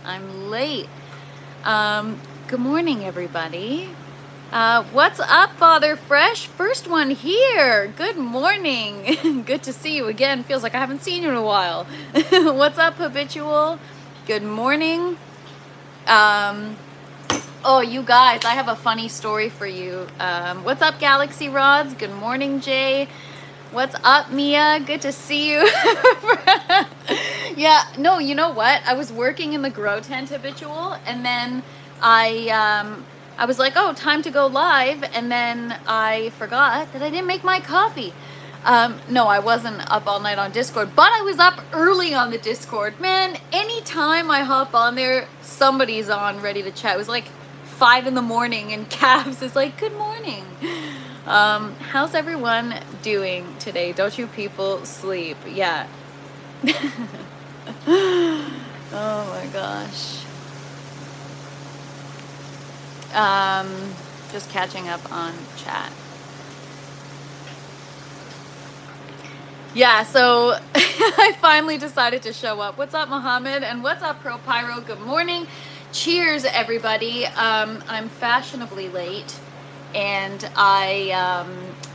late. Good morning, everybody. What's up, Father Fresh? First one here. Good morning. Good to see you again. Feels like I haven't seen you in a while. What's up, Habitual? Good morning. Oh, you guys, I have a funny story for you. What's up, Galaxy Rods? Good morning, Jay. What's up, Mia? Good to see you. Yeah, no, you know what? I was working in the grow tent, Habitual, and then I was like, oh, time to go live, and then I forgot that I didn't make my coffee. No, I wasn't up all night on Discord, but I was up early on the Discord. Man, anytime I hop on there, somebody's on ready to chat. It was like 5 in the morning, and Cavs is like, good morning. How's everyone doing today? Don't you people sleep? Yeah. Oh my gosh. Just catching up on chat. Yeah, so I finally decided to show up. What's up, Mohammed? And what's up, Pro Pyro? Good morning. Cheers, everybody. I'm fashionably late. And I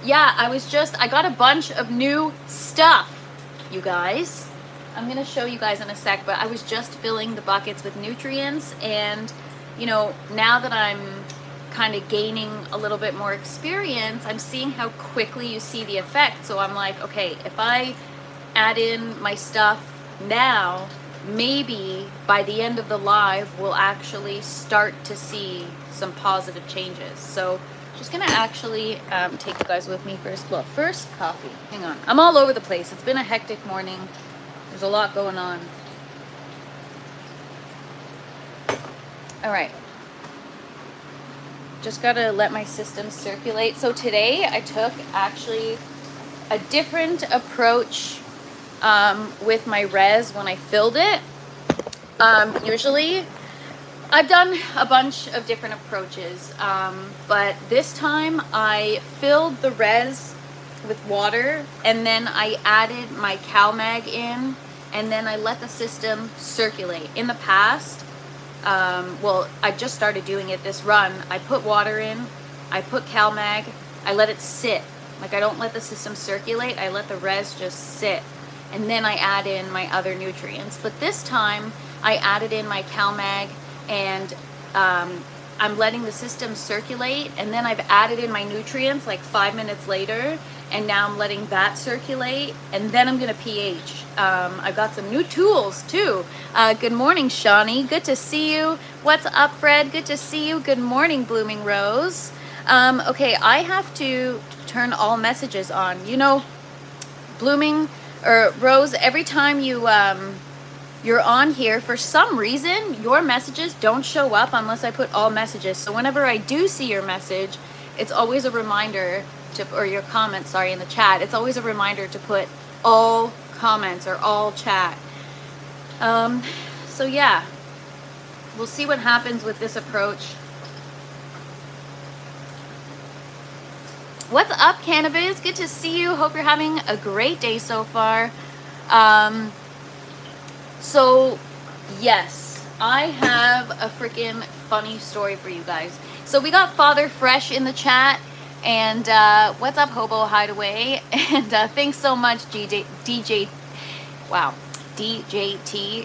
got a bunch of new stuff, you guys. I'm going to show you guys in a sec, but I was just filling the buckets with nutrients. And, you know, now that I'm kind of gaining a little bit more experience, I'm seeing how quickly you see the effect. So I'm like, okay, if I add in my stuff now, maybe by the end of the live, we'll actually start to see some positive changes. So just gonna actually take you guys with me first. Well, first coffee. Hang on. I'm all over the place. It's been a hectic morning. There's a lot going on. All right. Just gotta let my system circulate. So today I took actually a different approach with my res when I filled it. Usually I've done a bunch of different approaches, but this time I filled the res with water, and then I added my CalMag in, and then I let the system circulate. In the past, well, I just started doing it this run. I put water in, I put CalMag, I let it sit. Like, I don't let the system circulate, I let the res just sit, and then I add in my other nutrients. But this time I added in my CalMag, and I'm letting the system circulate, and then I've added in my nutrients like 5 minutes later, and now I'm letting that circulate, and then I'm gonna pH. I've got some new tools too. Good morning, Shawnee. Good to see you. What's up, Fred? Good to see you. Good morning, Blooming Rose. Okay, I have to turn all messages on. You know, Blooming or Rose, every time you're on here, for some reason your messages don't show up unless I put all messages. So whenever I do see your message, it's always a reminder to, or your comment, sorry, in the chat, it's always a reminder to put all comments or all chat. So yeah, we'll see what happens with this approach. What's up, Cannabis? Good to see you. Hope you're having a great day so far. So yes, I have a freaking funny story for you guys. So we got Father Fresh in the chat, and what's up, Hobo Hideaway? And thanks so much, DJT,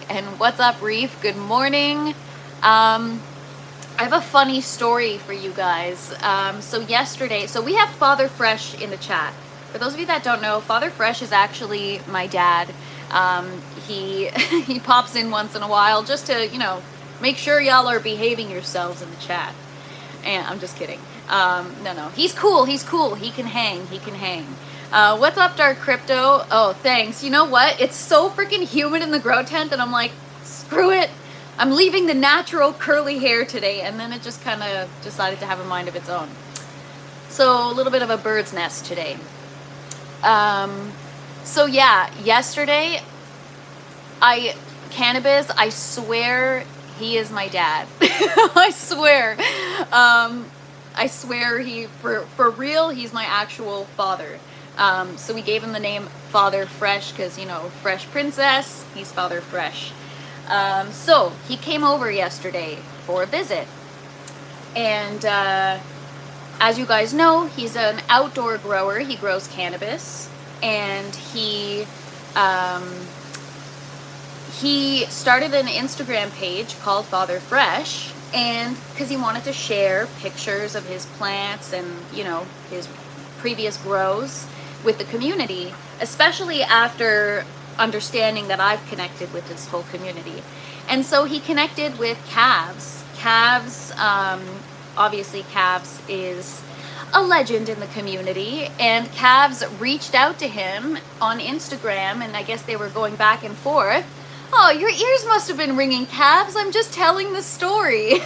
and what's up, Reef? Good morning. I have a funny story for you guys. So yesterday, so we have Father Fresh in the chat. For those of you that don't know, Father Fresh is actually my dad. He pops in once in a while just to, you know, make sure y'all are behaving yourselves in the chat. And I'm just kidding. No, he's cool. He can hang. What's up, Dark Crypto? Oh, thanks. You know what? It's so freaking humid in the grow tent, and I'm like, screw it. I'm leaving the natural curly hair today. And then it just kind of decided to have a mind of its own. So a little bit of a bird's nest today. So yeah, yesterday, Cannabis, I swear he is my dad. I swear. I swear for real, he's my actual father. So we gave him the name Father Fresh because, you know, Fresh Princess, he's Father Fresh. So he came over yesterday for a visit, and as you guys know, he's an outdoor grower. He grows cannabis, and he started an Instagram page called Father Fresh, and because he wanted to share pictures of his plants and, you know, his previous grows with the community, especially after understanding that I've connected with this whole community. And so he connected with Calves. Calves, obviously Calves is a legend in the community, and Calves reached out to him on Instagram, and I guess they were going back and forth. Oh, your ears must have been ringing, Calves. I'm just telling the story.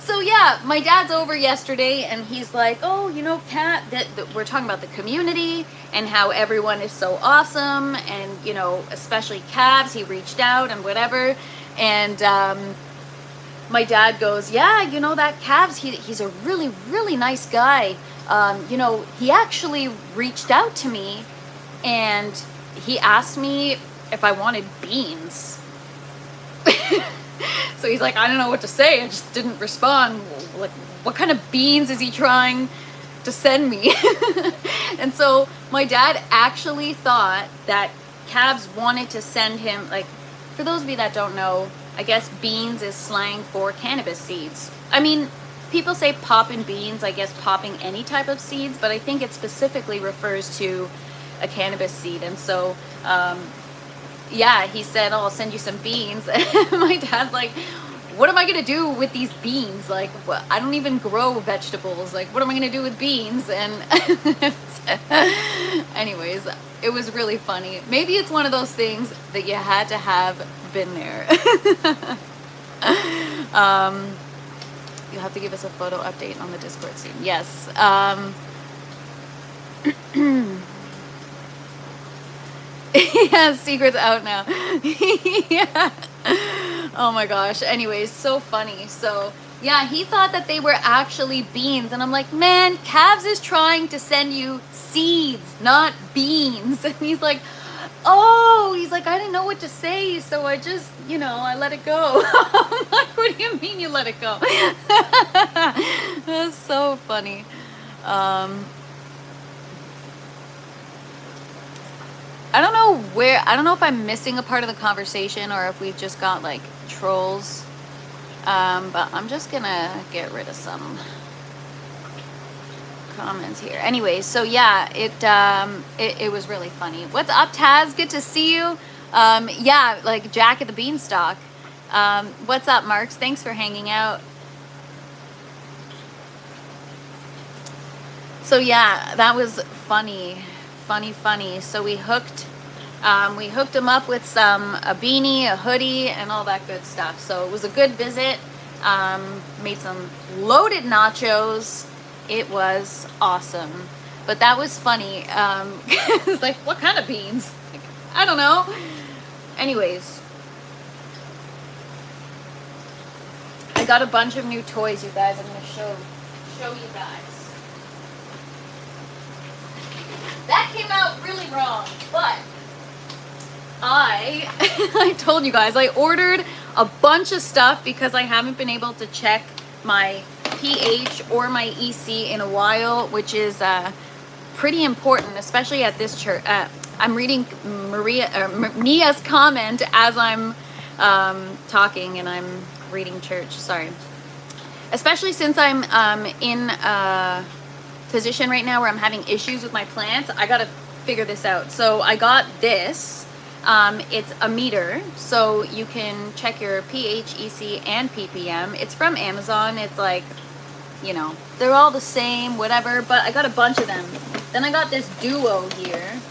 So yeah, my dad's over yesterday, and he's like, oh, you know, Cat, we're talking about the community and how everyone is so awesome, and, you know, especially Calves, he reached out and whatever. And my dad goes, yeah, you know, that Calves, he's a really, really nice guy. You know, he actually reached out to me, and he asked me if I wanted beans. So he's like, I don't know what to say. I just didn't respond. Like, what kind of beans is he trying to send me? And so my dad actually thought that Calves wanted to send him, like, for those of you that don't know, I guess beans is slang for cannabis seeds. I mean, people say popping beans, I guess popping any type of seeds, but I think it specifically refers to a cannabis seed. And so, yeah, he said, oh, I'll send you some beans. And my dad's like, what am I going to do with these beans? Like, I don't even grow vegetables. Like, what am I going to do with beans? And anyways, it was really funny. Maybe it's one of those things that you had to have been there. You'll have to give us a photo update on the Discord scene. Yes. Yeah, secret's out now. Yeah. Oh my gosh. Anyways, so funny. So yeah, he thought that they were actually beans, and I'm like, man, Calves is trying to send you seeds, not beans. And he's like, oh, he's like, I didn't know what to say, so I just, you know, I let it go. I'm like, what do you mean you let it go? That's so funny. I don't know if I'm missing a part of the conversation or if we've just got like trolls. But I'm just gonna get rid of some comments here. Anyways, so yeah, it was really funny. What's up, Taz? Good to see you. Yeah, like Jack at the Beanstalk. What's up, Marks? Thanks for hanging out. So yeah, that was funny. So we hooked him up with a beanie, a hoodie, and all that good stuff. So it was a good visit. Made some loaded nachos. It was awesome. But that was funny. It's like, what kind of beans? Like, I don't know. Anyways, I got a bunch of new toys, you guys. I'm gonna show you guys. That came out really wrong, but I told you guys, I ordered a bunch of stuff because I haven't been able to check my pH or my EC in a while, which is pretty important, especially at this church. I'm reading Mia's comment as I'm talking, and I'm reading church, sorry. Especially since I'm in a position right now where I'm having issues with my plants, I gotta figure this out. So I got this. It's a meter, so you can check your pH, EC, and ppm. It's from Amazon. It's like, you know, they're all the same, whatever, but I got a bunch of them. Then I got this Duo here,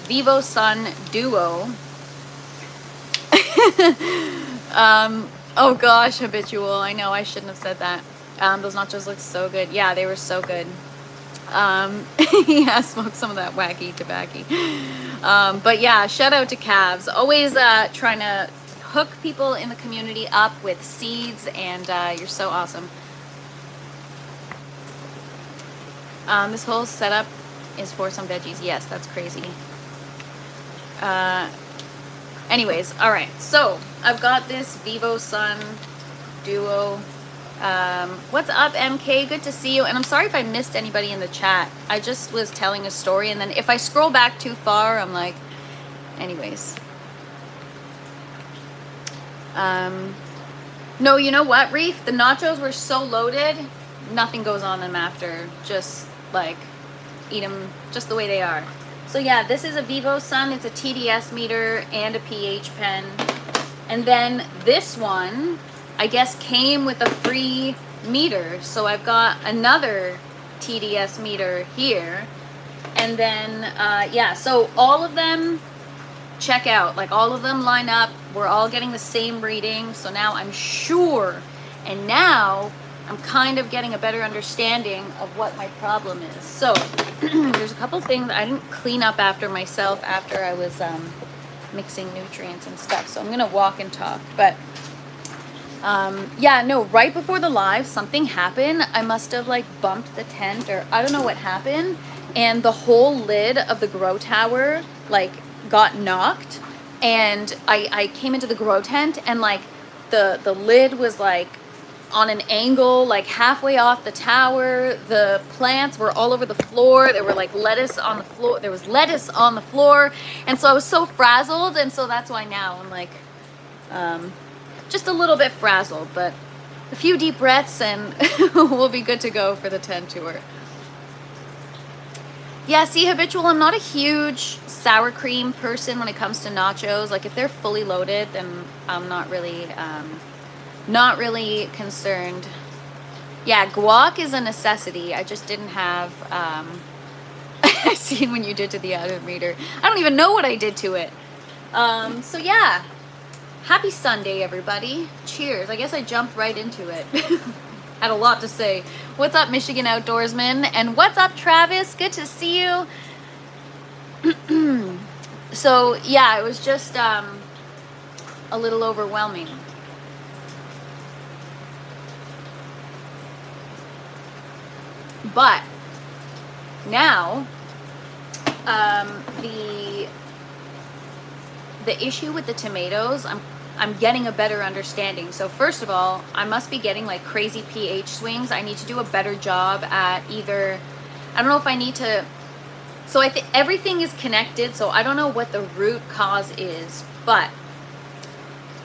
Vivo Sun Duo. Oh gosh, habitual. I know I shouldn't have said that. Those nachos look so good. Yeah, they were so good. Yeah, smoked some of that wacky tobacco. But yeah, shout out to Calves. Always trying to hook people in the community up with seeds, and you're so awesome. This whole setup is for some veggies. Yes, that's crazy. Anyways, all right. So I've got this Vivo Sun Duo. What's up, MK? Good to see you. And I'm sorry if I missed anybody in the chat. I just was telling a story, and then if I scroll back too far, I'm like, anyways. No, you know what, Reef? The nachos were so loaded, nothing goes on them after. Just like eat them just the way they are. So yeah, this is a Vivo Sun. It's a TDS meter and a pH pen. And then this one, I guess, came with a free meter. So I've got another TDS meter here. And then, yeah, so all of them check out. Like, all of them line up. We're all getting the same reading. So now I'm sure. And now I'm kind of getting a better understanding of what my problem is. So there's a couple things I didn't clean up after myself after I was mixing nutrients and stuff. So I'm going to walk and talk. But yeah, no, right before the live, something happened. I must have like bumped the tent, or I don't know what happened. And the whole lid of the grow tower like got knocked. And I came into the grow tent, and like the lid was like on an angle, like halfway off the tower. The plants were all over the floor. There were like lettuce on the floor. There was lettuce on the floor. And so I was so frazzled. And so that's why now I'm like, just a little bit frazzled, but a few deep breaths and we'll be good to go for the tent tour. Yeah, see, Habitual, I'm not a huge sour cream person when it comes to nachos. Like, if they're fully loaded, then I'm not really concerned. Yeah, guac is a necessity. I just didn't have, I seen when you did to the other meter. I don't even know what I did to it. So yeah, happy Sunday, everybody. Cheers. I guess I jumped right into it. Had a lot to say. What's up, Michigan Outdoorsman? And what's up, Travis? Good to see you. So yeah, it was just a little overwhelming. But now the issue with the tomatoes, I'm getting a better understanding. So first of all, I must be getting like crazy pH swings. I need to do a better job at either, I don't know if I need to, so I think everything is connected. So I don't know what the root cause is, but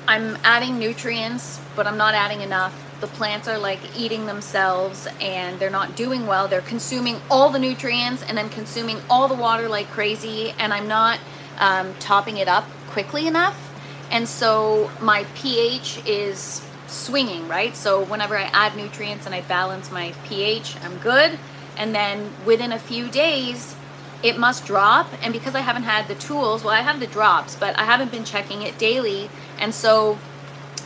I'm adding nutrients, but I'm not adding enough. The plants are like eating themselves and they're not doing well. They're consuming all the nutrients and then consuming all the water like crazy. And I'm not topping it up quickly enough. And so my pH is swinging, right? So whenever I add nutrients and I balance my pH, I'm good. And then within a few days, it must drop. And because I haven't had the tools, well, I have the drops, but I haven't been checking it daily. And so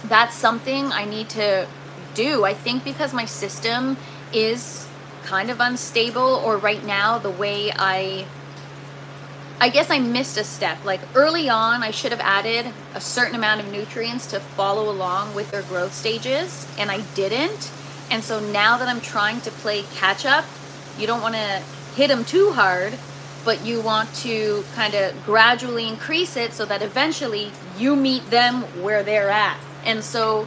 that's something I need to do. I think because my system is kind of unstable, or right now the way I guess I missed a step. Like early on, I should have added a certain amount of nutrients to follow along with their growth stages, and I didn't. And so now that I'm trying to play catch up, you don't want to hit them too hard, but you want to kind of gradually increase it so that eventually you meet them where they're at. And so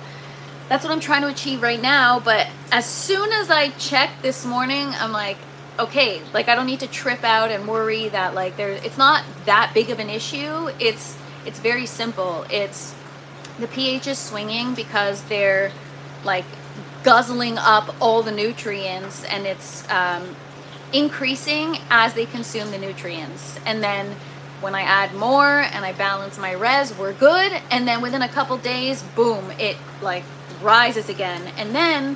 that's what I'm trying to achieve right now. But as soon as I checked this morning, I'm like, okay, like I don't need to trip out and worry that like it's not that big of an issue. It's very simple. It's the pH is swinging because they're like guzzling up all the nutrients, and it's increasing as they consume the nutrients. And then when I add more and I balance my res, we're good. And then within a couple days, boom, it like rises again. And then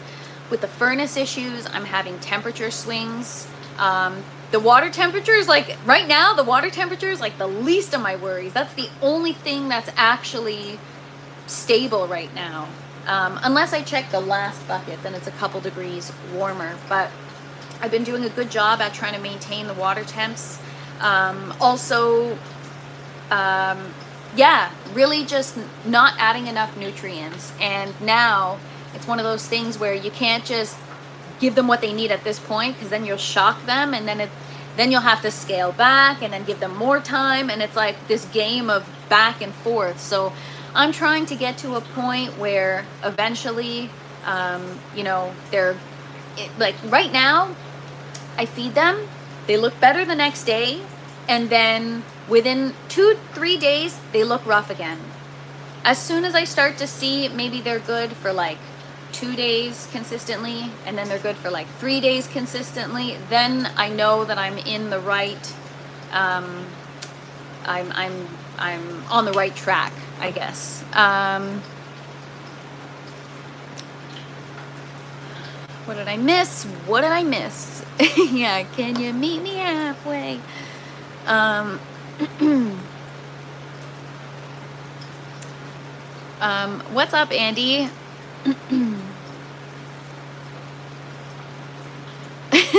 with the furnace issues, I'm having temperature swings. The water temperature is like, right now, the water temperature is like the least of my worries. That's the only thing that's actually stable right now. Unless I check the last bucket, then it's a couple degrees warmer. But I've been doing a good job at trying to maintain the water temps. Yeah, really just not adding enough nutrients. And now it's one of those things where you can't just give them what they need at this point, because then you'll shock them, and then you'll have to scale back and then give them more time. And it's like this game of back and forth. So I'm trying to get to a point where eventually, you know, like right now, I feed them, they look better the next day, and then within 2-3 days, they look rough again. As soon as I start to see maybe they're good for like 2 days consistently, and then they're good for like 3 days consistently, then I know that I'm in the right, I'm on the right track, I guess. What did I miss? What did I miss? Yeah, can you meet me halfway? What's up, Andy?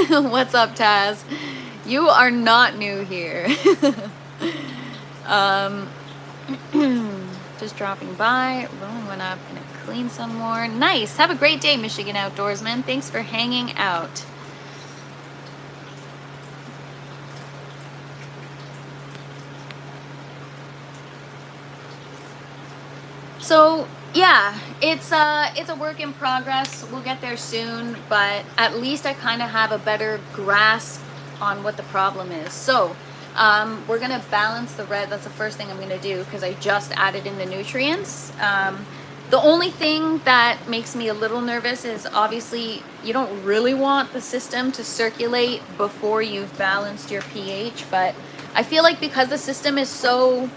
What's up, Taz? You are not new here. Just dropping by. Rolling one up. Gonna clean some more. Nice. Have a great day, Michigan outdoorsman. Thanks for hanging out. So yeah, it's a work in progress. We'll get there soon, but at least I kind of have a better grasp on what the problem is. So we're gonna balance the red. That's the first thing I'm gonna do because I just added in the nutrients. The only thing that makes me a little nervous is obviously you don't really want the system to circulate before you've balanced your pH, but I feel like because the system is so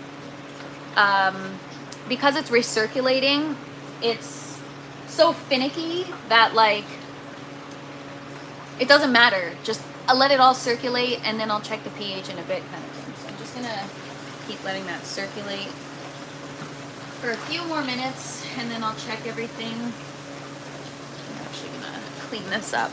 because it's recirculating, it's so finicky that like it doesn't matter. Just I'll let it all circulate and then I'll check the pH in a bit kind of thing. So I'm just gonna keep letting that circulate for a few more minutes and then I'll check everything. I'm actually gonna clean this up.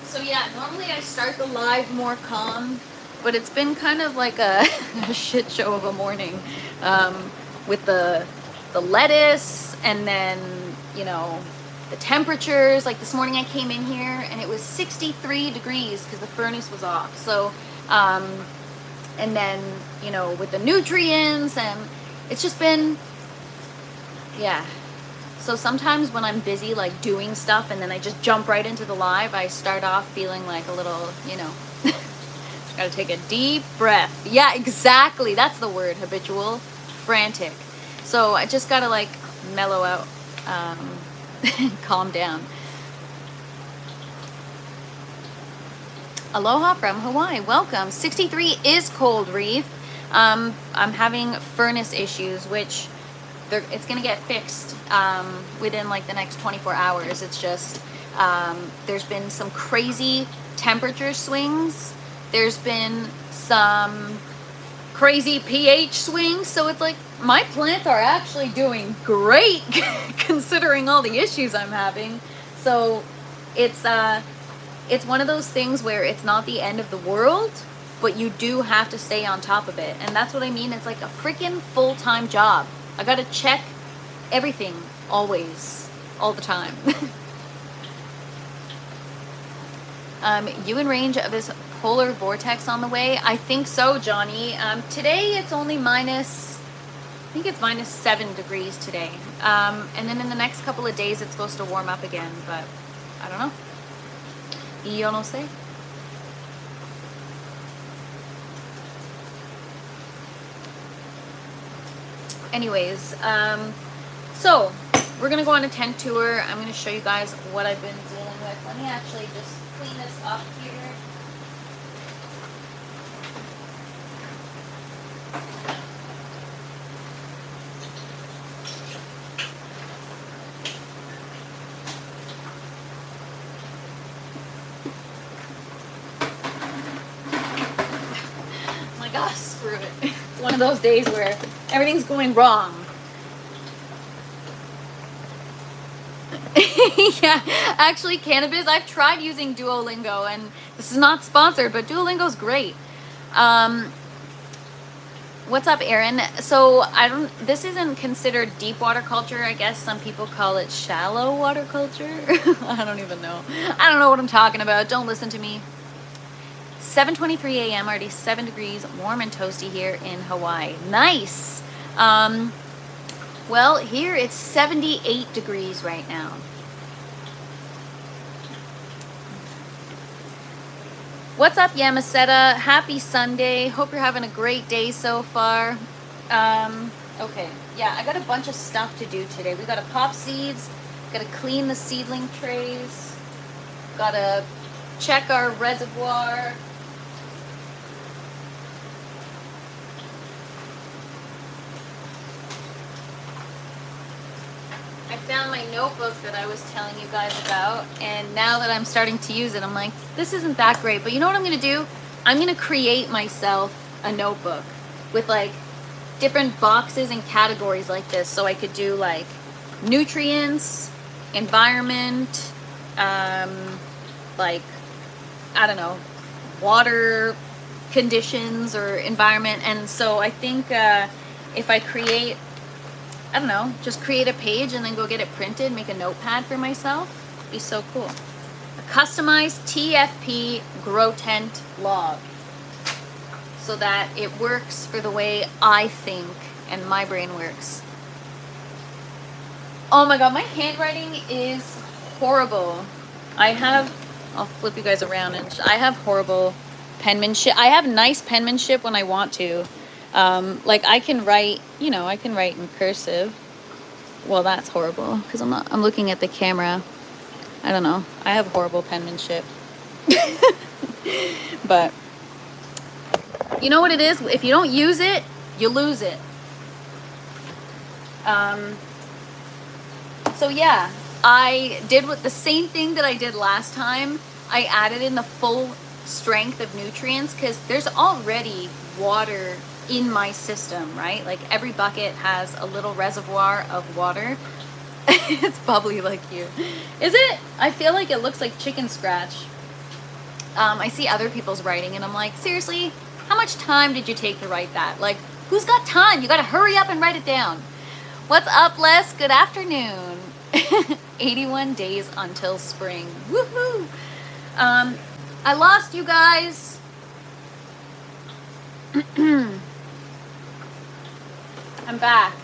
So yeah, normally I start the live more calm, but it's been kind of like a shit show of a morning with the lettuce and then, you know, the temperatures. Like this morning I came in here and it was 63 degrees because the furnace was off. So, and then, you know, with the nutrients and it's just been, yeah. So sometimes when I'm busy like doing stuff and then I just jump right into the live, I start off feeling like a little, you know, gotta take a deep breath. Yeah, exactly. That's the word, habitual, frantic. So I just gotta like mellow out, calm down. Aloha from Hawaii, welcome. 63 is cold, Reef. I'm having furnace issues, which it's gonna get fixed within like the next 24 hours. It's just, there's been some crazy temperature swings. There's been some crazy pH swings. So it's like my plants are actually doing great considering all the issues I'm having. So it's one of those things where it's not the end of the world, but you do have to stay on top of it. And that's what I mean. It's like a freaking full-time job. I gotta check everything always, all the time. You in range of this polar vortex on the way? I think so, Johnny. Today it's only I think it's -7 degrees today. And then in the next couple of days it's supposed to warm up again, but I don't know. Yo no sé. Anyways, so we're gonna go on a tent tour. I'm gonna show you guys what I've been dealing with. Let me actually just clean this up here. I'm like, oh, screw it. It's one of those days where everything's going wrong. Yeah, actually cannabis, I've tried using Duolingo and this is not sponsored, but Duolingo's great. What's up, Aaron? So this isn't considered deep water culture. I guess some people call it shallow water culture. I don't even know. I don't know what I'm talking about. Don't listen to me. 7:23 a.m. Already 7 degrees, warm and toasty here in Hawaii. Nice. Well, here it's 78 degrees right now. What's up, Yamaseta? Happy Sunday. Hope you're having a great day so far. Okay, yeah, I got a bunch of stuff to do today. We got to pop seeds, got to clean the seedling trays, got to check our reservoir. I found my notebook that I was telling you guys about, and now that I'm starting to use it, I'm like, this isn't that great. But you know what I'm going to do? I'm going to create myself a notebook with like different boxes and categories like this, so I could do like nutrients, environment, like, I don't know, water conditions or environment. And so I think if I create, I don't know, just create a page and then go get it printed, make a notepad for myself, it'd be so cool. A customized TFP grow tent log, so that it works for the way I think and my brain works. Oh my god, my handwriting is horrible. I'll flip you guys around, and I have horrible penmanship. I have nice penmanship when I want to. Like I can write, you know, I can write in cursive. Well, that's horrible because I'm looking at the camera. I don't know. I have horrible penmanship. But you know what it is? If you don't use it, you lose it. So yeah, I did the same thing that I did last time. I added in the full strength of nutrients because there's already water in my system, right? Like every bucket has a little reservoir of water. It's bubbly like you. Is it? I feel like it looks like chicken scratch. I see other people's writing and I'm like, seriously? How much time did you take to write that? Like, who's got time? You gotta hurry up and write it down. What's up, Les? Good afternoon. 81 days until spring. Woohoo! I lost you guys. I'm back.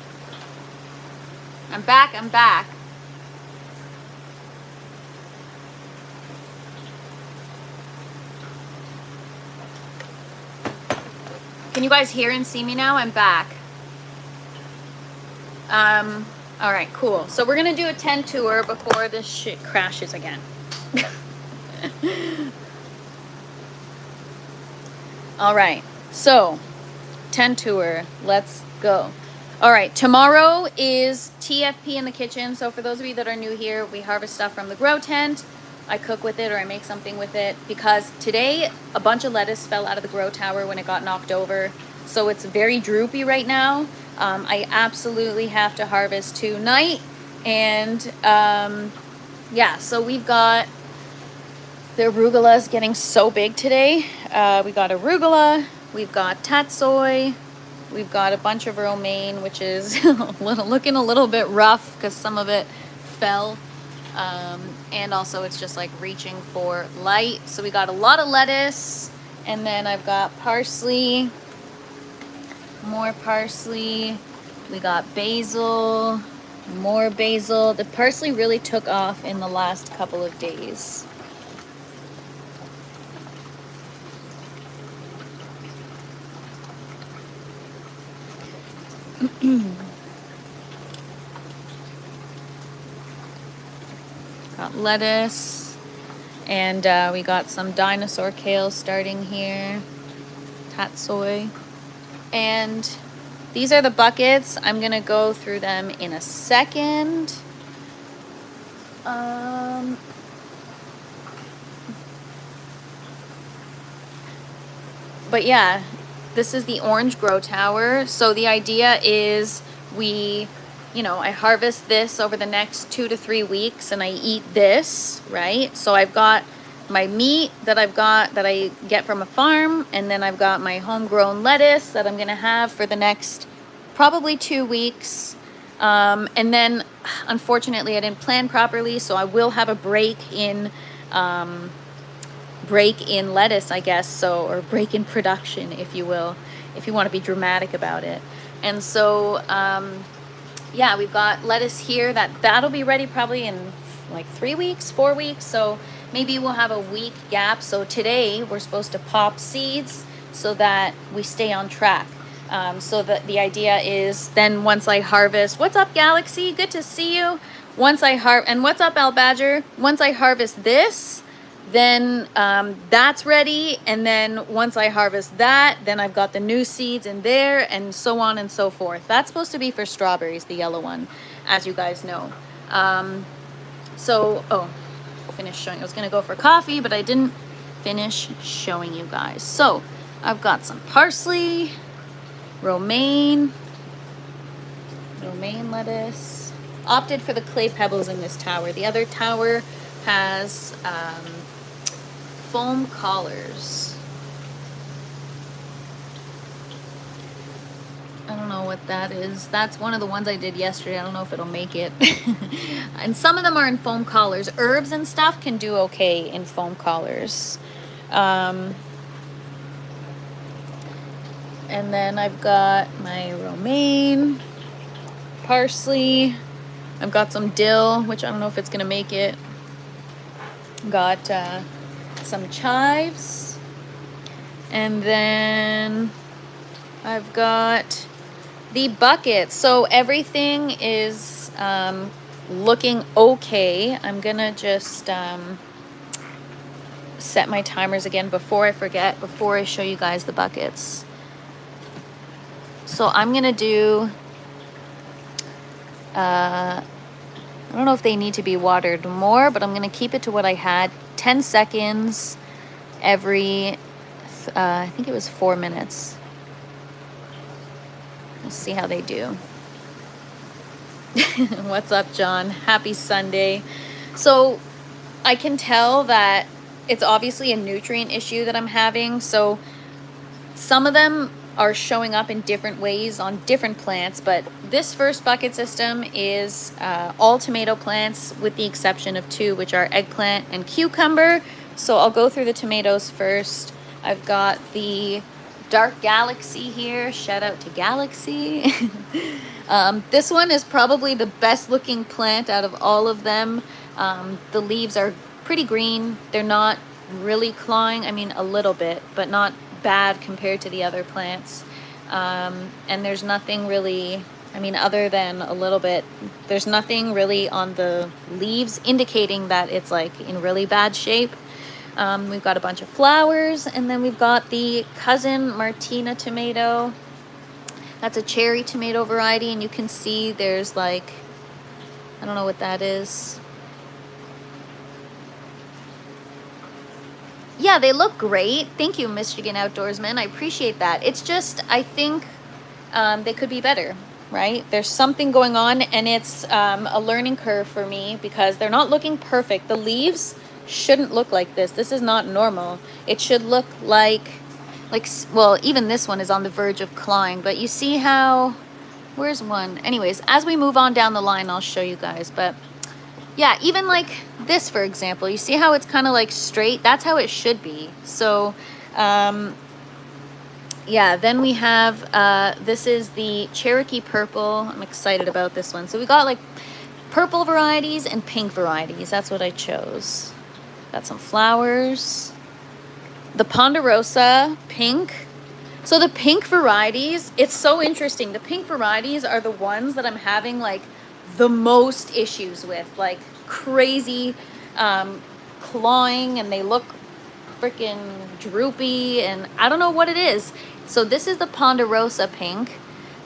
I'm back. I'm back. Can you guys hear and see me now? I'm back. All right, cool. So we're gonna do a tent tour before this shit crashes again. All right, so tent tour, let's go. All right, tomorrow is TFP in the kitchen. So for those of you that are new here, we harvest stuff from the grow tent. I cook with it or I make something with it because today a bunch of lettuce fell out of the grow tower when it got knocked over. So it's very droopy right now. I absolutely have to harvest tonight. And yeah, so we've got the arugula is getting so big today. We got arugula, we've got tatsoi, we've got a bunch of romaine, which is looking a little bit rough because some of it fell. And also it's just like reaching for light. So we got a lot of lettuce, and then I've got parsley, more parsley, we got basil, more basil. The parsley really took off in the last couple of days. Got lettuce, and we got some dinosaur kale starting here, tatsoi. And these are the buckets. I'm gonna go through them in a second. But yeah, this is the orange grow tower. So the idea is I harvest this over the next 2 to 3 weeks and I eat this, right? So I've got my meat that I get from a farm, and then I've got my homegrown lettuce that I'm gonna have for the next probably 2 weeks. And then unfortunately I didn't plan properly, so I will have a break in break in lettuce, I guess, so, or break in production, if you will, if you want to be dramatic about it. And so, yeah, we've got lettuce here that'll be ready probably in like 3 weeks, 4 weeks. So maybe we'll have a week gap. So today we're supposed to pop seeds so that we stay on track. So the idea is then once I harvest, what's up Galaxy? Good to see you. Once I and what's up Al Badger? Once I harvest this, then that's ready, and then once I harvest that, then I've got the new seeds in there, and so on and so forth. That's supposed to be for strawberries, the yellow one, as you guys know. Oh, finished showing. I was gonna go for coffee, but I didn't finish showing you guys. So I've got some parsley, romaine lettuce. Opted for the clay pebbles in this tower. The other tower has foam collars. I don't know what that is. That's one of the ones I did yesterday. I don't know if it'll make it. And some of them are in foam collars. Herbs and stuff can do okay in foam collars. And then I've got my romaine, parsley. I've got some dill, which I don't know if it's gonna make it. Got some chives, and then I've got the bucket. So everything is looking okay. I'm gonna just set my timers again before I forget, before I show you guys the buckets. So I'm gonna do I don't know if they need to be watered more, but I'm gonna keep it to what I had. 10 seconds every, I think it was 4 minutes. Let's see how they do. What's up, John? Happy Sunday. So I can tell that it's obviously a nutrient issue that I'm having. So some of them are showing up in different ways on different plants, but this first bucket system is all tomato plants with the exception of 2, which are eggplant and cucumber. So I'll go through the tomatoes first. I've got the Dark Galaxy here. Shout out to Galaxy. This one is probably the best looking plant out of all of them. The leaves are pretty green. They're not really clawing. I mean, a little bit, but not bad compared to the other plants. And there's nothing really, I mean, other than a little bit, there's nothing really on the leaves indicating that it's like in really bad shape. We've got a bunch of flowers, and then we've got the Cousin Martina tomato. That's a cherry tomato variety, and you can see there's like, I don't know what that is. Yeah, they look great. Thank you, Michigan Outdoorsman. I appreciate that. It's just, I think they could be better, right? There's something going on, and it's a learning curve for me because they're not looking perfect. The leaves shouldn't look like this. This is not normal. It should look like, well, even this one is on the verge of clawing, but you see how, where's one? Anyways, as we move on down the line, I'll show you guys, but yeah, even like this, for example, you see how it's kind of like straight? That's how it should be. So, yeah, then we have, this is the Cherokee Purple. I'm excited about this one. So we got like purple varieties and pink varieties. That's what I chose. Got some flowers. The Ponderosa pink. So the pink varieties, it's so interesting. The pink varieties are the ones that I'm having like the most issues with, like crazy clawing, and they look freaking droopy, and I don't know what it is. So this is the Ponderosa pink.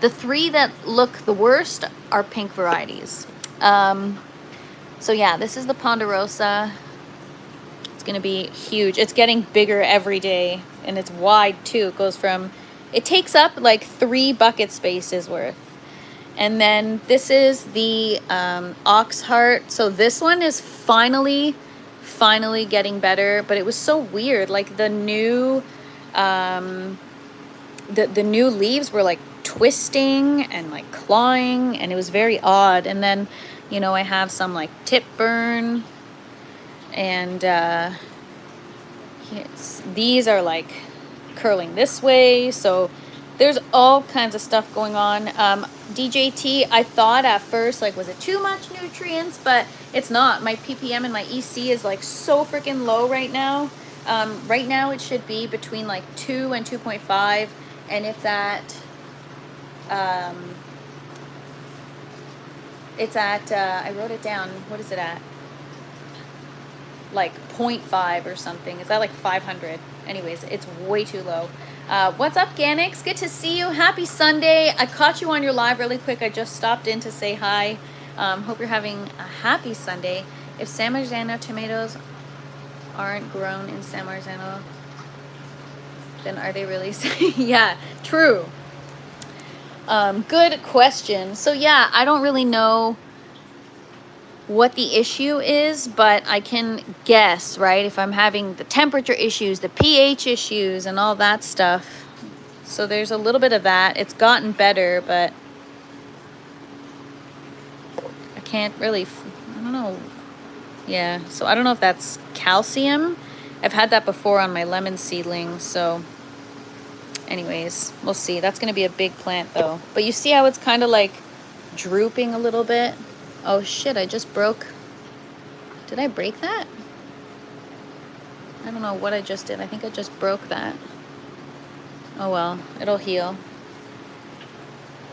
The 3 that look the worst are pink varieties. So yeah, this is the Ponderosa. It's gonna be huge. It's getting bigger every day, and it's wide too. It goes from, it takes up like 3 bucket spaces worth. And then this is the Oxheart. So this one is finally getting better, but it was so weird. Like the new the new leaves were like twisting and like clawing, and it was very odd. And then, you know, I have some like tip burn, and these are like curling this way, so there's all kinds of stuff going on. DJT, I thought at first, like, was it too much nutrients? But it's not. My ppm and my EC is like so freaking low right now. Right now it should be between like 2 and 2.5, and it's at I wrote it down. What is it at? Like 0.5 or something. It's at like 500. Anyways, it's way too low. What's up, Ganix? Good to see you. Happy Sunday. I caught you on your live really quick. I just stopped in to say hi. Hope you're having a happy Sunday. If San Marzano tomatoes aren't grown in San Marzano, then are they really? Yeah, true. Good question. So yeah, I don't really know what the issue is, but I can guess, right? If I'm having the temperature issues, the pH issues, and all that stuff. So there's a little bit of that. It's gotten better, but I can't really, I don't know. Yeah, so I don't know if that's calcium. I've had that before on my lemon seedling, so anyways, we'll see. That's going to be a big plant though. But you see how it's kind of like drooping a little bit? Oh shit, I just broke. Did I break that? I don't know what I just did. I think I just broke that. Oh well, it'll heal.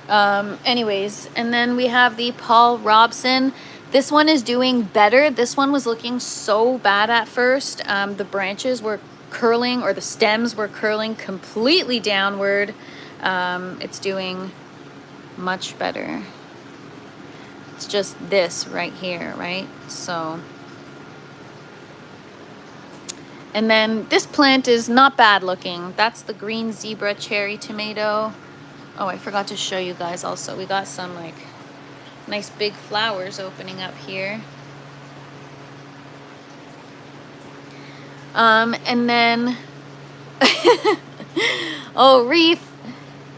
Anyways, and then we have the Paul Robson. This one is doing better. This one was looking so bad at first. The branches were curling, or the stems were curling completely downward. It's doing much better. It's just this right here, right? So, and then this plant is not bad looking. That's the green zebra cherry tomato. Oh, I forgot to show you guys also. We got some like nice big flowers opening up here. And then, oh, Reef,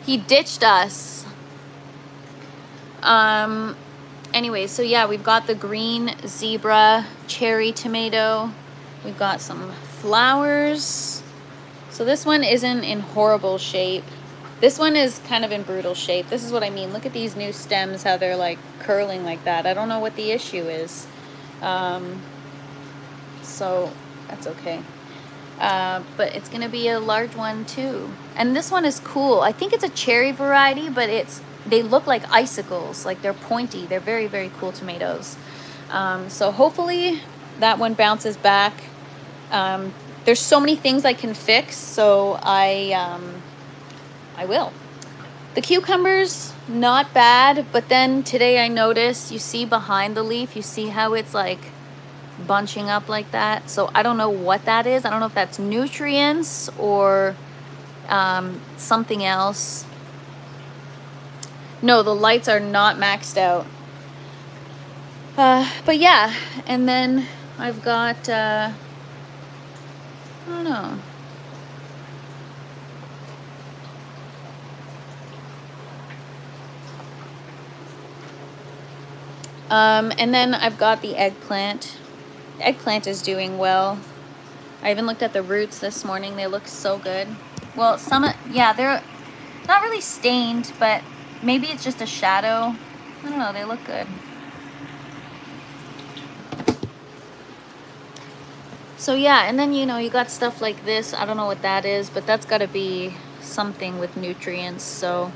he ditched us. Anyway, so yeah, we've got the green zebra cherry tomato. We've got some flowers. So this one isn't in horrible shape. This one is kind of in brutal shape. This is what I mean. Look at these new stems, how they're like curling like that. I don't know what the issue is. So that's okay. But it's gonna be a large one too. And this one is cool. I think it's a cherry variety, but they look like icicles, like they're pointy. They're very, very cool tomatoes. So hopefully that one bounces back. There's so many things I can fix, so I will. The cucumbers, not bad, but then today I noticed, you see behind the leaf, you see how it's like bunching up like that. So I don't know what that is. I don't know if that's nutrients or something else. No, the lights are not maxed out. But yeah, and then I've got, I don't know. And then I've got the eggplant. The eggplant is doing well. I even looked at the roots this morning. They look so good. Well, yeah, they're not really stained, but maybe it's just a shadow. I don't know, they look good. So yeah, and then, you know, you got stuff like this. I don't know what that is, but that's got to be something with nutrients. So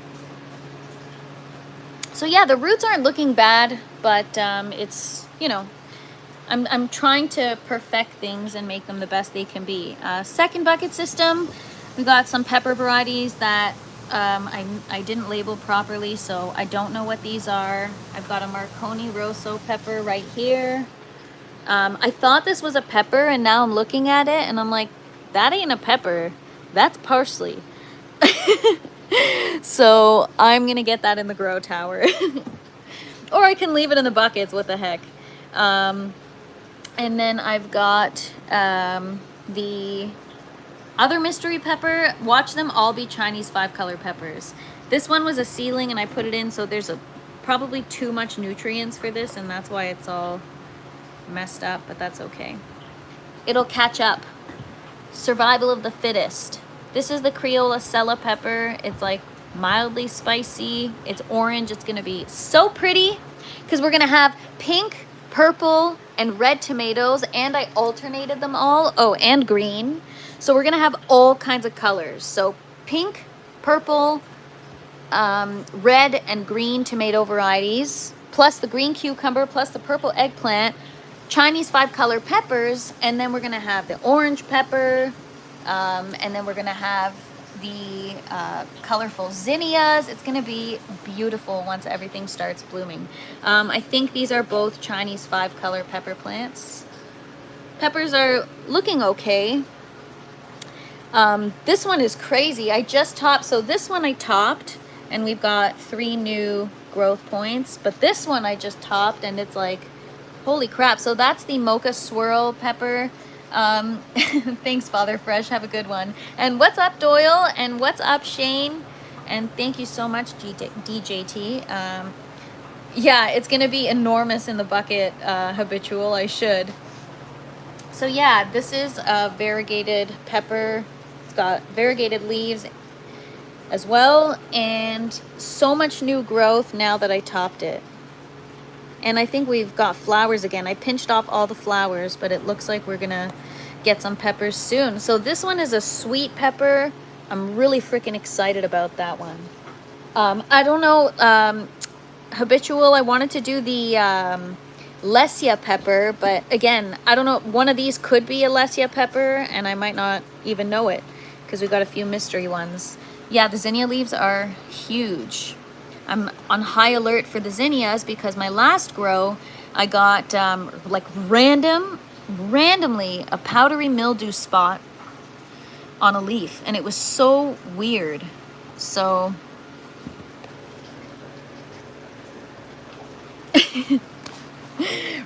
yeah, the roots aren't looking bad, but it's, you know, I'm trying to perfect things and make them the best they can be. Second bucket system, we got some pepper varieties that I didn't label properly, so I don't know what these are. I've got a Marconi Rosso pepper right here. I thought this was a pepper, and now I'm looking at it and I'm like, that ain't a pepper, that's parsley. So I'm gonna get that in the grow tower. Or I can leave it in the buckets, what the heck. And then I've got the other mystery pepper. Watch them all be Chinese 5-color peppers. This one was a seedling and I put it in, so there's probably too much nutrients for this, and that's why it's all messed up, but that's okay. It'll catch up. survival of the fittest. This is the Criolla Sella pepper. It's like mildly spicy. It's orange. It's gonna be so pretty because we're gonna have pink, purple, and red tomatoes, and I alternated them all. Oh, and green. So we're gonna have all kinds of colors. So pink, purple, red, and green tomato varieties, plus the green cucumber, plus the purple eggplant, Chinese 5-color peppers, and then we're gonna have the orange pepper, and then we're gonna have the colorful zinnias. It's gonna be beautiful once everything starts blooming. I think these are both Chinese 5-color pepper plants. Peppers are looking okay. This one is crazy. I just topped, so this one I topped, and we've got 3 new growth points, but this one I just topped, and it's like, holy crap. So that's the Mocha Swirl pepper. Thanks, Father Fresh. Have a good one. And what's up, Doyle? And what's up, Shane? And thank you so much, DJT. Yeah, it's gonna be enormous in the bucket, Habitual. I should. So yeah, this is a variegated pepper. It's got variegated leaves as well, and so much new growth now that I topped it. And I think we've got flowers again. I pinched off all the flowers, but it looks like we're gonna get some peppers soon. So this one is a sweet pepper. I'm really freaking excited about that one. I don't know, Habitual, I wanted to do the Lesia pepper, but again, I don't know, one of these could be a Lesia pepper, and I might not even know it, because we've got a few mystery ones. Yeah, the zinnia leaves are huge. I'm on high alert for the zinnias because my last grow, I got like randomly a powdery mildew spot on a leaf, and it was so weird. So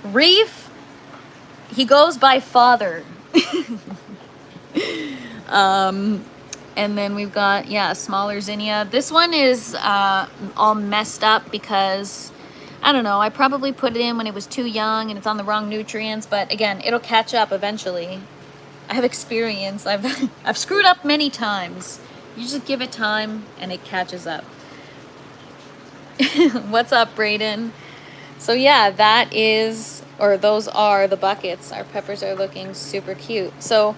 Reef, he goes by Father. And then we've got, yeah, a smaller zinnia. This one is all messed up because, I don't know, I probably put it in when it was too young and it's on the wrong nutrients, but again, it'll catch up eventually. I have experience. I've screwed up many times. You just give it time and it catches up. What's up, Brayden? So yeah, that is, or those are the buckets. Our peppers are looking super cute. So,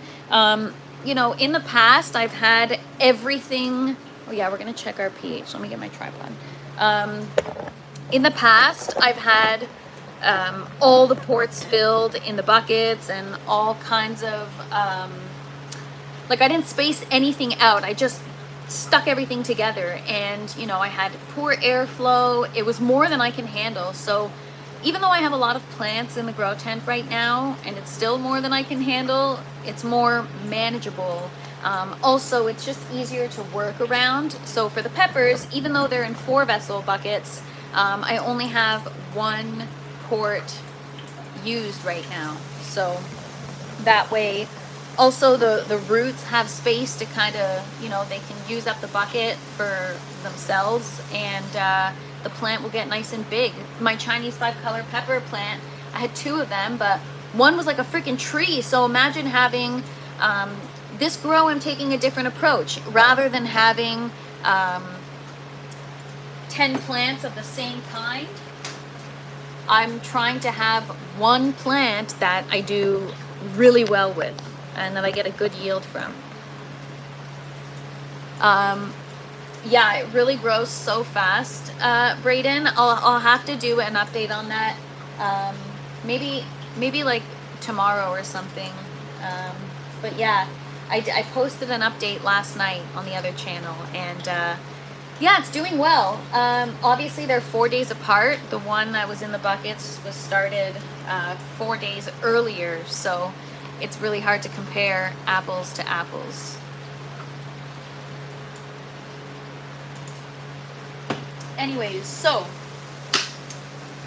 you know, in the past, I've had everything. Oh yeah, we're gonna check our pH. Let me get my tripod. In the past, I've had all the ports filled in the buckets and all kinds of, like I didn't space anything out. I just stuck everything together, and you know, I had poor airflow. It was more than I can handle. So even though I have a lot of plants in the grow tent right now, and it's still more than I can handle, it's more manageable. Also, it's just easier to work around. So for the peppers, even though they're in 4-vessel buckets, I only have 1 quart used right now. So that way, also the roots have space to kind of, you know, they can use up the bucket for themselves, and the plant will get nice and big. My Chinese 5-color pepper plant, I had 2 of them, but one was like a freaking tree. So imagine having, this grow, I'm taking a different approach. Rather than having 10 plants of the same kind, I'm trying to have 1 plant that I do really well with and that I get a good yield from. Yeah, it really grows so fast, Brayden. I'll have to do an update on that. Maybe like tomorrow or something. But yeah, I posted an update last night on the other channel, and yeah, it's doing well. Obviously they're 4 days apart. The one that was in the buckets was started 4 days earlier, so it's really hard to compare apples to apples. Anyways, so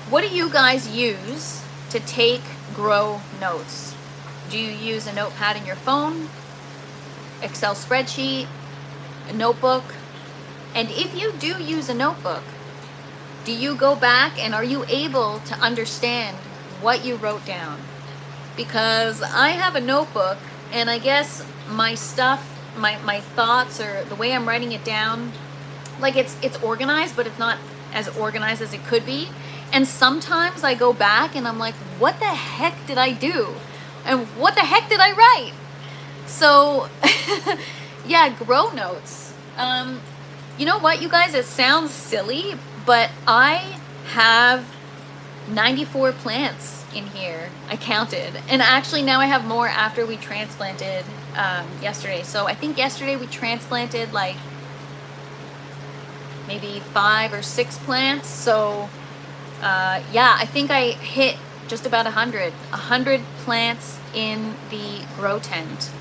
what do you guys use to take grow notes? Do you use a notepad in your phone, Excel spreadsheet, a notebook? And if you do use a notebook, do you go back and are you able to understand what you wrote down? Because I have a notebook And I guess my stuff, my thoughts, or the way I'm writing it down, like it's organized, but it's not as organized as it could be. And sometimes I go back and I'm like, what the heck did I do? And what the heck did I write? So yeah, grow notes. You know what, you guys, it sounds silly, but I have 94 plants in here. I counted, and actually now I have more after we transplanted yesterday. So I think yesterday we transplanted like maybe 5 or 6 plants. So yeah, I think I hit just about 100 plants in the grow tent.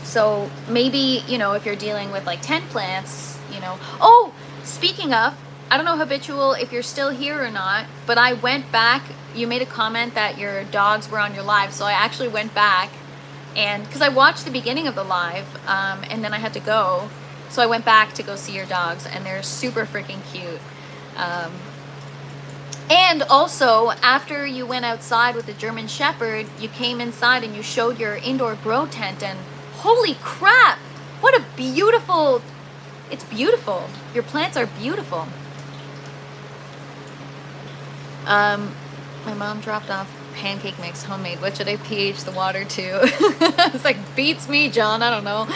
So maybe, you know, if you're dealing with like 10 plants, you know. Oh, speaking of, I don't know, Habitual, if you're still here or not, but I went back. You made a comment that your dogs were on your live. So I actually went back, and because I watched the beginning of the live, and then I had to go. So I went back to go see your dogs, and they're super freaking cute. And also, after you went outside with the German Shepherd, you came inside and you showed your indoor grow tent, and holy crap, what a beautiful, it's beautiful. Your plants are beautiful. My mom dropped off pancake mix, homemade. What should I pH the water to? It's like, beats me, John, I don't know.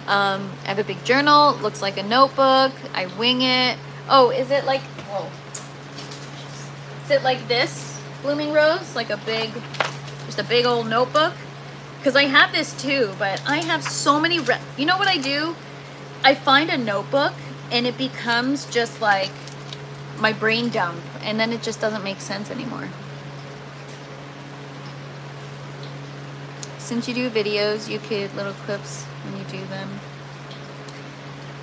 I have a big journal, looks like a notebook. I wing it. Oh, is it like, whoa. Is it like this, Blooming Rose? Like a big, just a big old notebook? Because I have this too, but I have so many, you know what I do? I find a notebook and it becomes just like my brain dump, and then it just doesn't make sense anymore. Since you do videos, you could little clips when you do them.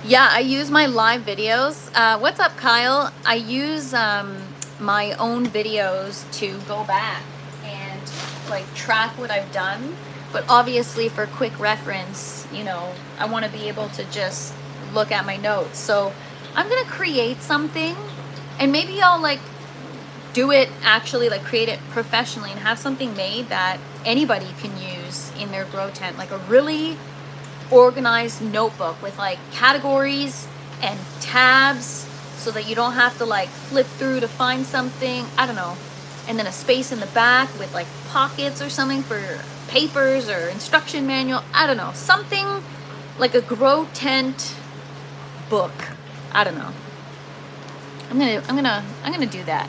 Yeah, I use my live videos. What's up, Kyle? I use my own videos to go back and like track what I've done. But obviously for quick reference, you know, I want to be able to just look at my notes. So I'm going to create something, and maybe I'll like do it actually, like create it professionally and have something made that anybody can use in their grow tent, like a really organized notebook with like categories and tabs so that you don't have to like flip through to find something. I don't know. And then a space in the back with like pockets or something for papers or instruction manual. I don't know. Something like a grow tent book. I don't know. I'm gonna do that.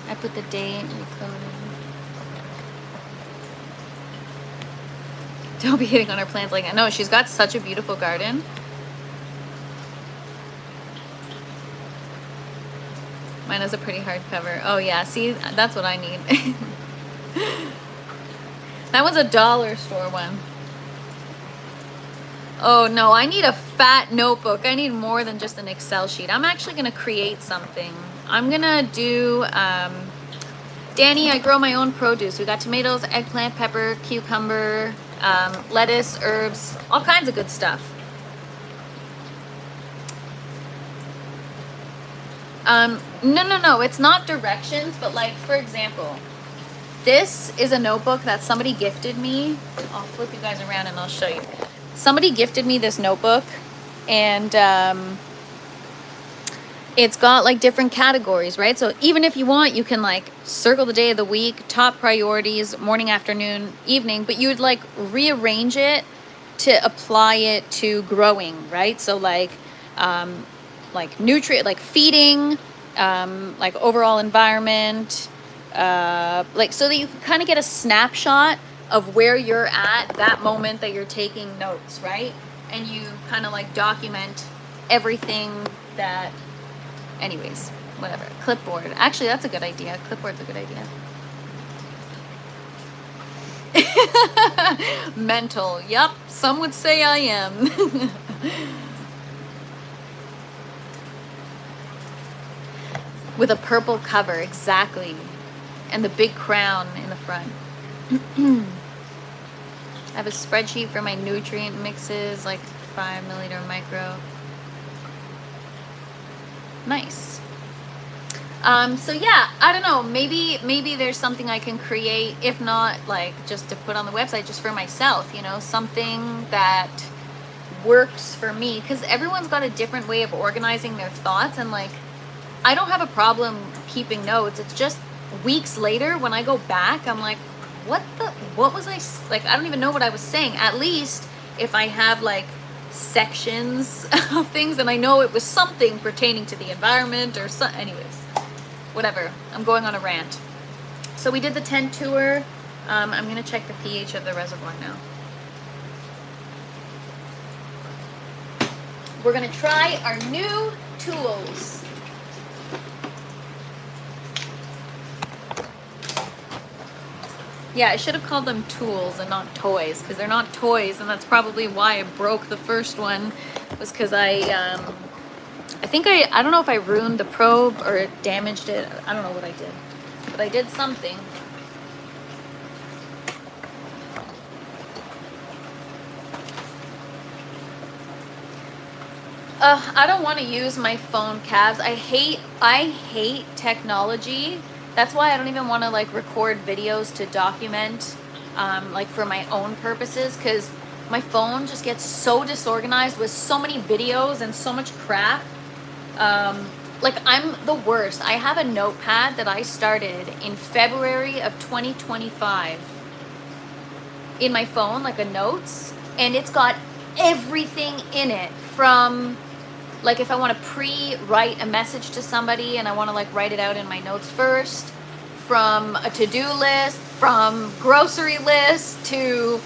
I put the date, recoded. Don't be hitting on her plants like that. No, she's got such a beautiful garden. Mine has a pretty hardcover. Oh yeah, see, that's what I need. That one's a dollar store one. Oh no, I need a fat notebook. I need more than just an Excel sheet. I'm actually gonna create something. I'm gonna do, Danny, I grow my own produce. We got tomatoes, eggplant, pepper, cucumber, lettuce, herbs, all kinds of good stuff. No, it's not directions, but like, for example, this is a notebook that somebody gifted me. I'll flip you guys around and I'll show you. Somebody gifted me this notebook, and it's got like different categories, right? So even if you want, you can like circle the day of the week, top priorities, morning, afternoon, evening, but you would like rearrange it to apply it to growing, right? So like nutrient, like feeding, like overall environment, like so that you can kind of get a snapshot of where you're at that moment that you're taking notes, right? And you kind of like document everything that, anyways, whatever. Clipboard. Actually, that's a good idea. Clipboard's a good idea. Mental. Yep. Some would say I am. With a purple cover. Exactly. And the big crown in the front. I have a spreadsheet for my nutrient mixes, like 5 milliliter micro. Nice. So yeah, I don't know, maybe there's something I can create, if not like just to put on the website just for myself, you know, something that works for me, because everyone's got a different way of organizing their thoughts. And like, I don't have a problem keeping notes. It's just weeks later when I go back, I'm like, what was I, like, I don't even know what I was saying. At least if I have like sections of things, and I know it was something pertaining to the environment or so. Anyways, whatever, I'm going on a rant. So we did the tent tour. I'm gonna check the pH of the reservoir now. We're gonna try our new tools. Yeah, I should have called them tools and not toys, because they're not toys, and that's probably why I broke the first one, was because I think I don't know if I ruined the probe or damaged it. I don't know what I did, but I did something. I don't want to use my phone, Cavs. I hate technology. That's why I don't even want to like record videos to document, like for my own purposes, because my phone just gets so disorganized with so many videos and so much crap. Like, I'm the worst. I have a notepad that I started in February of 2025 in my phone, like a notes, and it's got everything in it, from like if I want to pre-write a message to somebody and I want to like write it out in my notes first, from a to-do list, from grocery list, to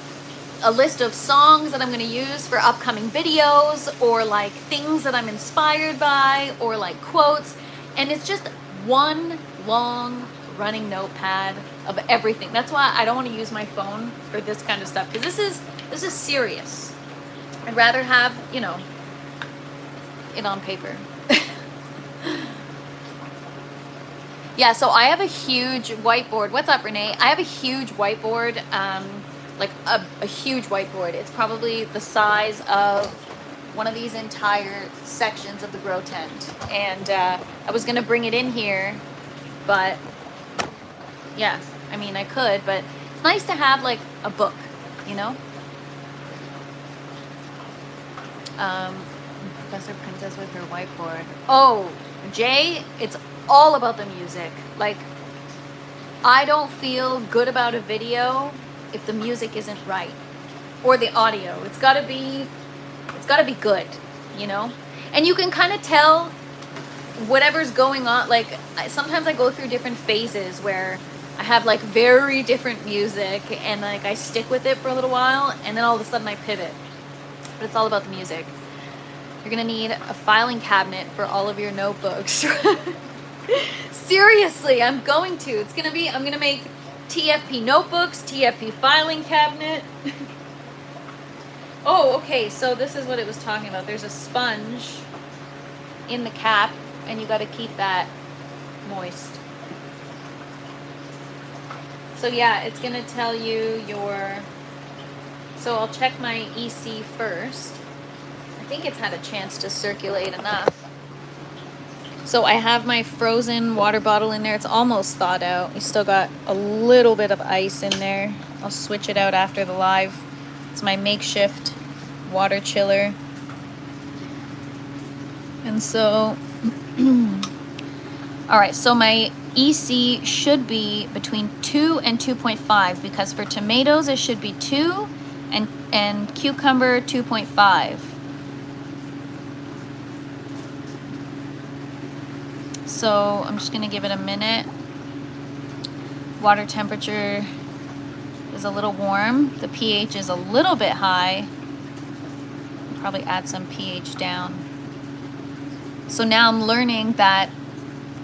a list of songs that I'm going to use for upcoming videos, or like things that I'm inspired by, or like quotes. And it's just one long running notepad of everything. That's why I don't want to use my phone for this kind of stuff, because this is serious. I'd rather have, you know, it on paper. Yeah, so I have a huge whiteboard. What's up, Renee? I have a huge whiteboard, like a huge whiteboard. It's probably the size of one of these entire sections of the grow tent. And I was gonna bring it in here, but yeah, I mean, I could, but it's nice to have like a book, you know? Professor Princess with her whiteboard. Oh, Jay, it's all about the music. Like, I don't feel good about a video if the music isn't right, or the audio. It's gotta be good, you know? And you can kind of tell whatever's going on. Like, sometimes I go through different phases where I have like very different music, and like I stick with it for a little while, and then all of a sudden I pivot. But it's all about the music. You're gonna need a filing cabinet for all of your notebooks. Seriously, I'm going to. I'm gonna make TFP notebooks, TFP filing cabinet. Oh, okay, so this is what it was talking about. There's a sponge in the cap, and you gotta keep that moist. So yeah, it's gonna tell you your, so I'll check my EC first. I think it's had a chance to circulate enough. So I have my frozen water bottle in there. It's almost thawed out. We still got a little bit of ice in there. I'll switch it out after the live. It's my makeshift water chiller. And so, all right, so my EC should be between 2 and 2.5, because for tomatoes it should be 2, and cucumber 2.5. So I'm just gonna give it a minute. Water temperature is a little warm. The pH is a little bit high. Probably add some pH down. So now I'm learning that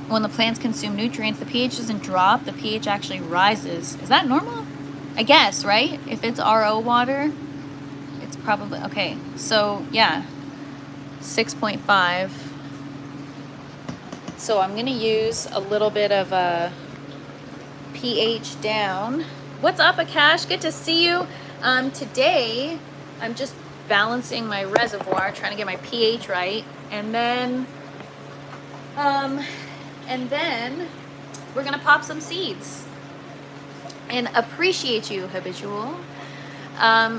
when the plants consume nutrients, the pH doesn't drop, the pH actually rises. Is that normal? I guess, right? If it's RO water, it's probably, okay. So yeah, 6.5. So I'm gonna use a little bit of a pH down. What's up, Akash? Good to see you. Today, I'm just balancing my reservoir, trying to get my pH right. And then And then we're gonna pop some seeds. And appreciate you, habitual.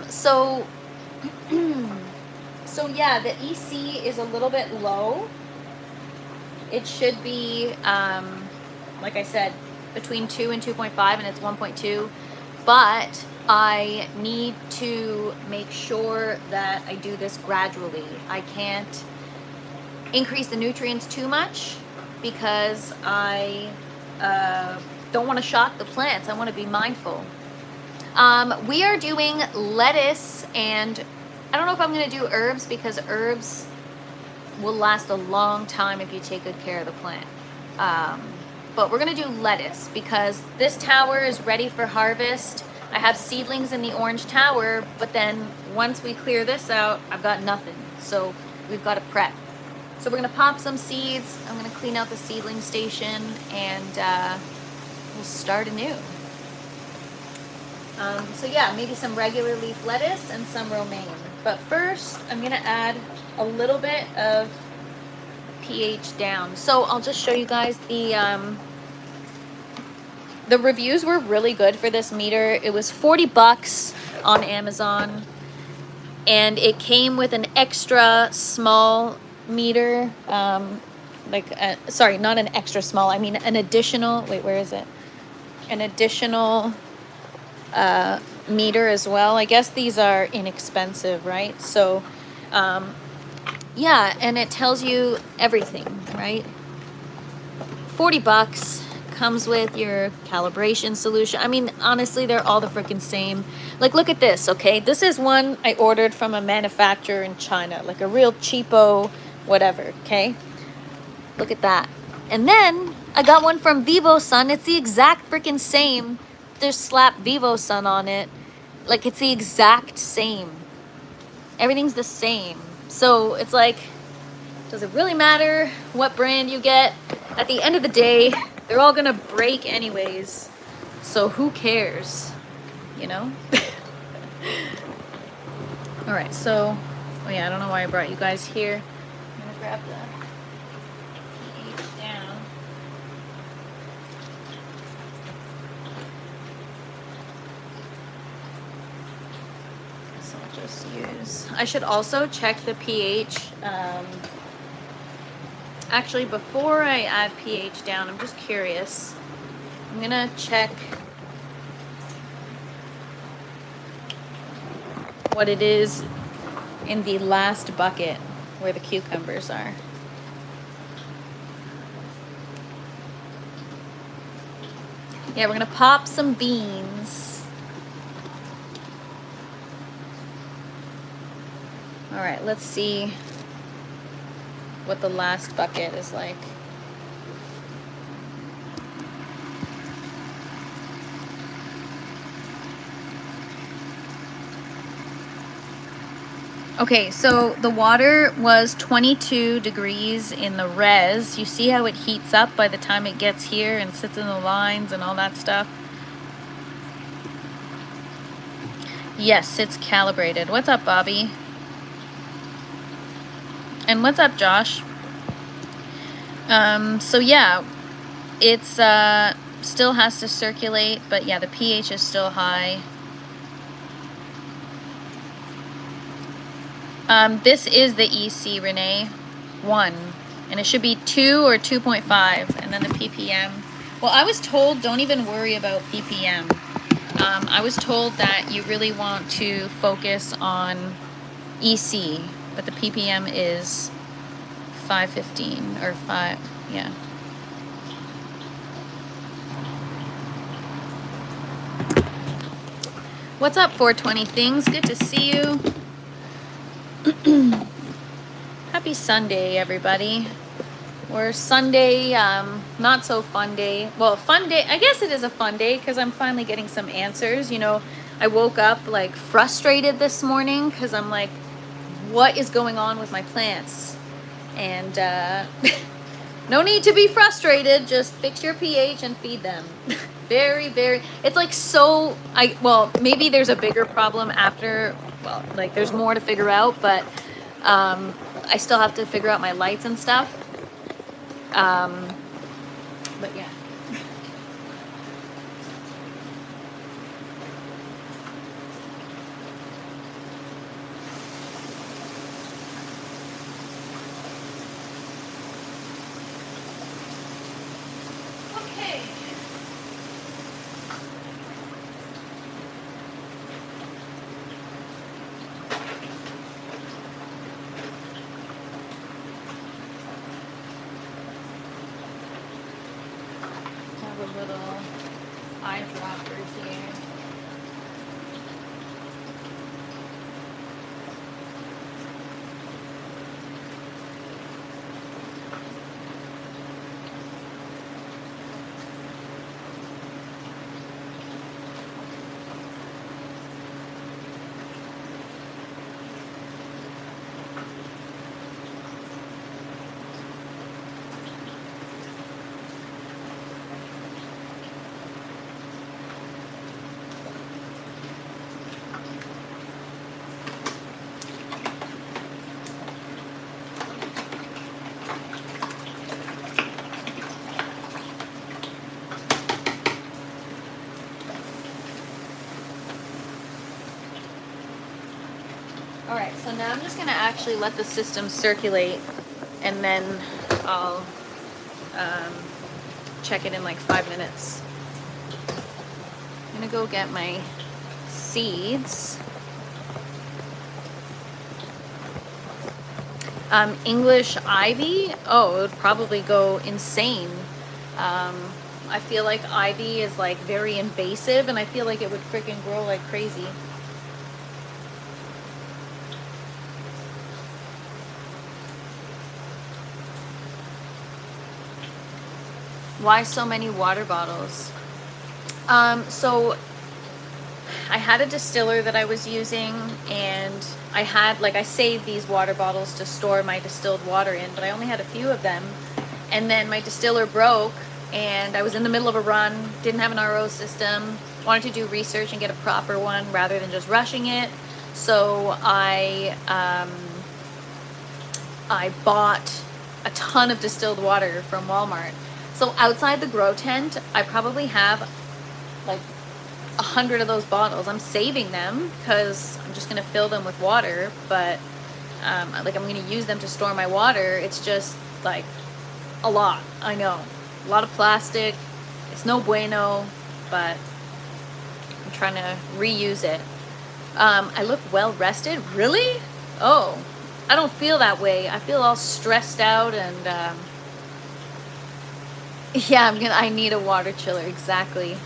So yeah, the EC is a little bit low. It should be, like I said, between 2 and 2.5, and it's 1.2. But I need to make sure that I do this gradually. I can't increase the nutrients too much because I don't want to shock the plants. I want to be mindful. We are doing lettuce, and I don't know if I'm going to do herbs because herbs will last a long time if you take good care of the plant. But we're going to do lettuce because this tower is ready for harvest. I have seedlings in the orange tower, but then once we clear this out, I've got nothing. So we've got to prep. So we're going to pop some seeds. I'm going to clean out the seedling station, and we'll start anew. So yeah, maybe some regular leaf lettuce and some romaine. But first, I'm going to add a little bit of pH down. So I'll just show you guys the reviews were really good for this meter. It was 40 bucks on Amazon, and it came with an extra small meter, sorry, not an extra small, I mean an additional, wait, where is it? An additional meter as well. I guess these are inexpensive, right? So yeah, and it tells you everything, right? 40 bucks, comes with your calibration solution. I mean, honestly, they're all the freaking same. Like, look at this, okay? This is one I ordered from a manufacturer in China, like a real cheapo whatever, okay? Look at that. And then I got one from VivoSun. It's the exact freaking same. There's slap VivoSun on it. Like, it's the exact same. Everything's the same. So it's like, does it really matter what brand you get? At the end of the day, they're all gonna break anyways. So who cares? You know? All right, so, oh yeah, I don't know why I brought you guys here. I'm gonna grab the pH down. So I'll just use, I should also check the pH. Actually, before I add pH down, I'm just curious. I'm gonna check what it is in the last bucket where the cucumbers are. Yeah, we're gonna pop some beans. All right, let's see what the last bucket is like. Okay, so the water was 22 degrees in the res. You see how it heats up by the time it gets here and sits in the lines and all that stuff? Yes, it's calibrated. What's up, Bobby? And what's up, Josh? So yeah, it's still has to circulate, but yeah, the pH is still high. This is the EC, Renee, 1, and it should be 2 or 2.5, and then the ppm. Well, I was told don't even worry about ppm. I was told that you really want to focus on EC, but the ppm is 515 or 5, yeah. What's up, 420 things? Good to see you. Happy Sunday, everybody. Or Sunday, not so fun day. Well, fun day, I guess it is a fun day because I'm finally getting some answers. You know, I woke up like frustrated this morning because I'm like, what is going on with my plants? And no need to be frustrated, just fix your pH and feed them. Very, very, it's like so, well, maybe there's a bigger problem after, well, like there's more to figure out, but I still have to figure out my lights and stuff. But yeah. Okay. Have a little eyedroppers here. All right, so now I'm just gonna actually let the system circulate, and then I'll check it in like 5 minutes. I'm gonna go get my seeds. English ivy, oh, it would probably go insane. I feel like ivy is like very invasive, and I feel like it would freaking grow like crazy. Why so many water bottles? So I had a distiller that I was using, and I saved these water bottles to store my distilled water in, but I only had a few of them. And then my distiller broke, and I was in the middle of a run, didn't have an RO system, wanted to do research and get a proper one rather than just rushing it. So I bought a ton of distilled water from Walmart. So outside the grow tent, I probably have like 100 of those bottles. I'm saving them because I'm just gonna fill them with water, but like I'm gonna use them to store my water. It's just like a lot. I know, a lot of plastic. It's no bueno, but I'm trying to reuse it. I look well rested. Really? Oh, I don't feel that way. I feel all stressed out, and yeah, I need a water chiller, exactly.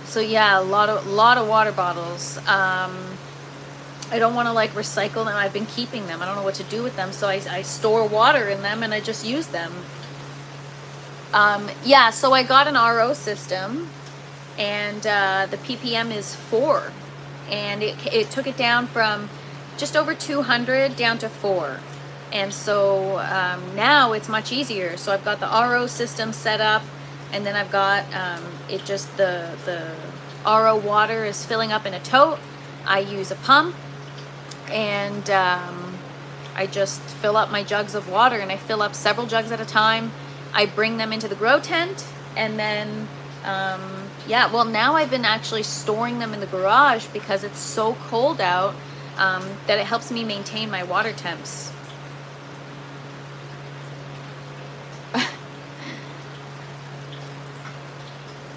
So yeah, a lot of water bottles. I don't want to like recycle them. I've been keeping them. I don't know what to do with them, so I store water in them and I just use them. Yeah, so I got an RO system, and the ppm is 4, and it took it down from just over 200 down to 4. And so now it's much easier. So I've got the RO system set up, and then I've got it just the RO water is filling up in a tote. I use a pump, and I just fill up my jugs of water, and I fill up several jugs at a time. I bring them into the grow tent, and then yeah, well, now I've been actually storing them in the garage because it's so cold out that it helps me maintain my water temps.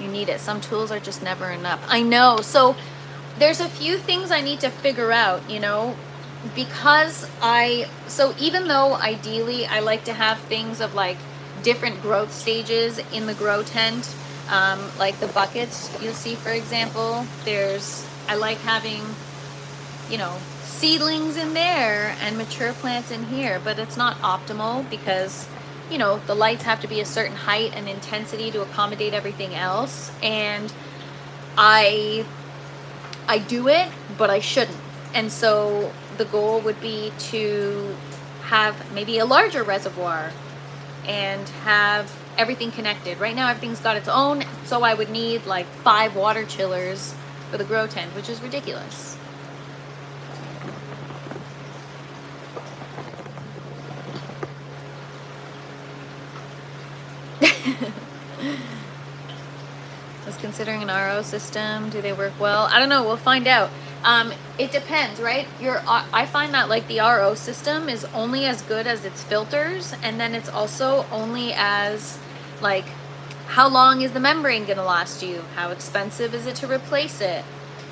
You need it. Some tools are just never enough. I know. So there's a few things I need to figure out, you know, because so even though ideally I like to have things of like different growth stages in the grow tent, like the buckets you'll see, for example, I like having, you know, seedlings in there and mature plants in here, but it's not optimal because, you know, the lights have to be a certain height and intensity to accommodate everything else. And I do it, but I shouldn't. And so the goal would be to have maybe a larger reservoir and have everything connected. Right now everything's got its own, so I would need like 5 water chillers for the grow tent, which is ridiculous. Was considering an RO system. Do they work well? I don't know. We'll find out. It depends, right? I find that like the RO system is only as good as its filters, and then it's also only as like how long is the membrane gonna last you? How expensive is it to replace it?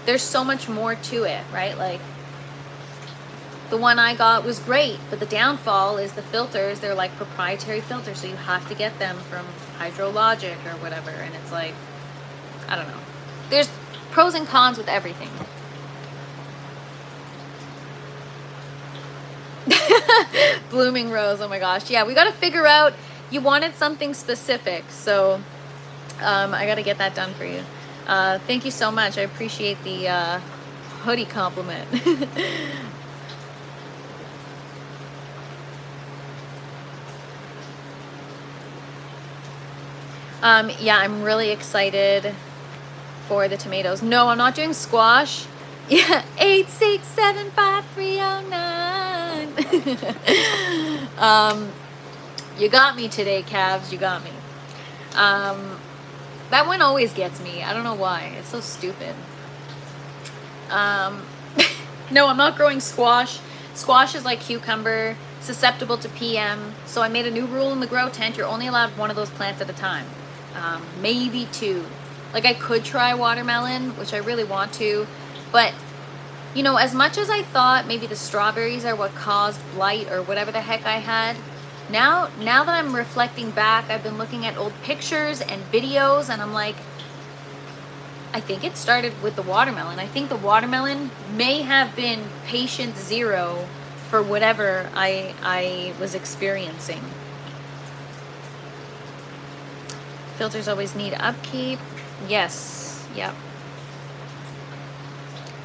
There's so much more to it, right? Like the one I got was great, but the downfall is the filters. They're like proprietary filters, so you have to get them from Hydrologic or whatever, and it's like, I don't know. There's pros and cons with everything. Blooming rose, oh my gosh. Yeah, we got to figure out, you wanted something specific, so I got to get that done for you. Thank you so much. I appreciate the hoodie compliment. Yeah, I'm really excited for the tomatoes. No, I'm not doing squash. Yeah, 8675309. You got me today, Cavs. You got me. That one always gets me. I don't know why. It's so stupid. No, I'm not growing squash. Squash is like cucumber, susceptible to PM. So I made a new rule in the grow tent. You're only allowed one of those plants at a time. Maybe two. Like I could try watermelon, which I really want to, but you know, as much as I thought maybe the strawberries are what caused blight or whatever the heck I had, now that I'm reflecting back, I've been looking at old pictures and videos, and I'm like, I think it started with the watermelon. I think the watermelon may have been patient zero for whatever I was experiencing. Filters always need upkeep. Yes, yep.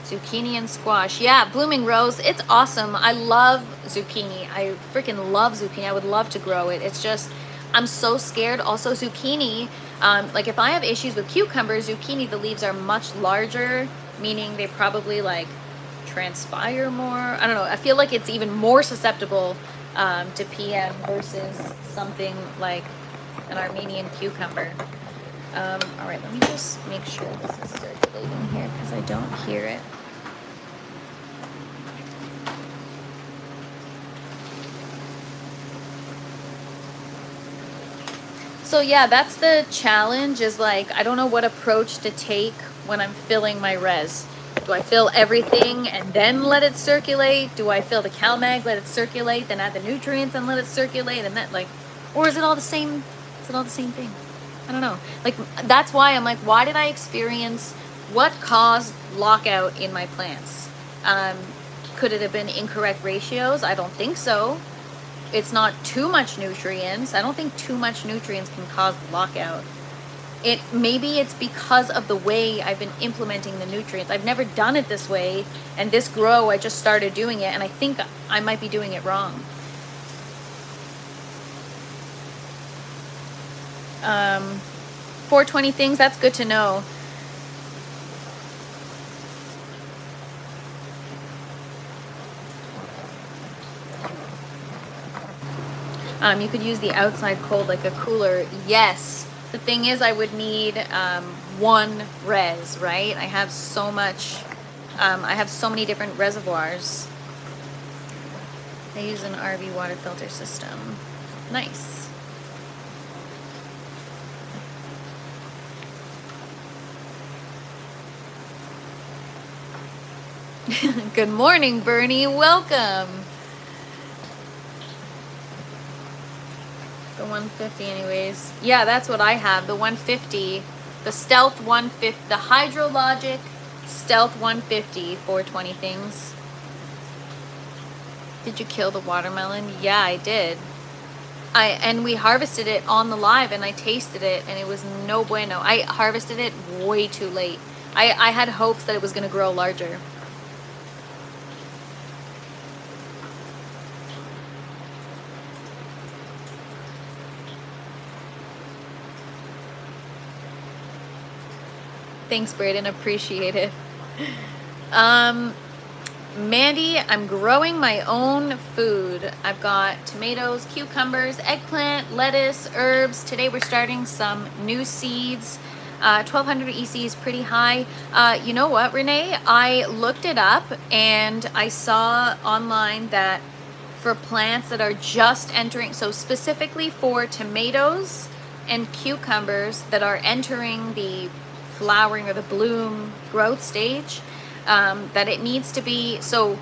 Zucchini and squash. Yeah, blooming rose. It's awesome. I love zucchini. I freaking love zucchini. I would love to grow it. It's just, I'm so scared. Also zucchini, like if I have issues with cucumbers, zucchini, the leaves are much larger, meaning they probably like transpire more. I don't know. I feel like it's even more susceptible to PM versus something like an Armenian cucumber. All right, let me just make sure this is circulating here because I don't hear it. So yeah, that's the challenge, is like, I don't know what approach to take when I'm filling my res. Do I fill everything and then let it circulate? Do I fill the CalMag, let it circulate, then add the nutrients and let it circulate, and then like, or is it all the same? Is it all the same thing? I don't know. Like, that's why I'm like, why did I experience, what caused lockout in my plants? Could it have been incorrect ratios? I don't think so. It's not too much nutrients. I don't think too much nutrients can cause lockout. Maybe it's because of the way I've been implementing the nutrients. I've never done it this way, and this grow, I just started doing it, and I think I might be doing it wrong. 420 things, that's good to know. You could use the outside cold like a cooler. Yes. The thing is, I would need one res, right? I have so much, I have so many different reservoirs. I use an RV water filter system. Nice. Good morning, Bernie. Welcome. The 150 anyways. Yeah, that's what I have. The 150. The Stealth 150. The Hydrologic Stealth 150 420 things. Did you kill the watermelon? Yeah, I did. And we harvested it on the live, and I tasted it, and it was no bueno. I harvested it way too late. I had hopes that it was going to grow larger. Thanks, Braden. Appreciate it. Mandy, I'm growing my own food. I've got tomatoes, cucumbers, eggplant, lettuce, herbs. Today we're starting some new seeds. 1200 EC is pretty high. You know what, Renee? I looked it up and I saw online that for plants that are just entering, so specifically for tomatoes and cucumbers that are entering the flowering or the bloom growth stage, that it needs to be, so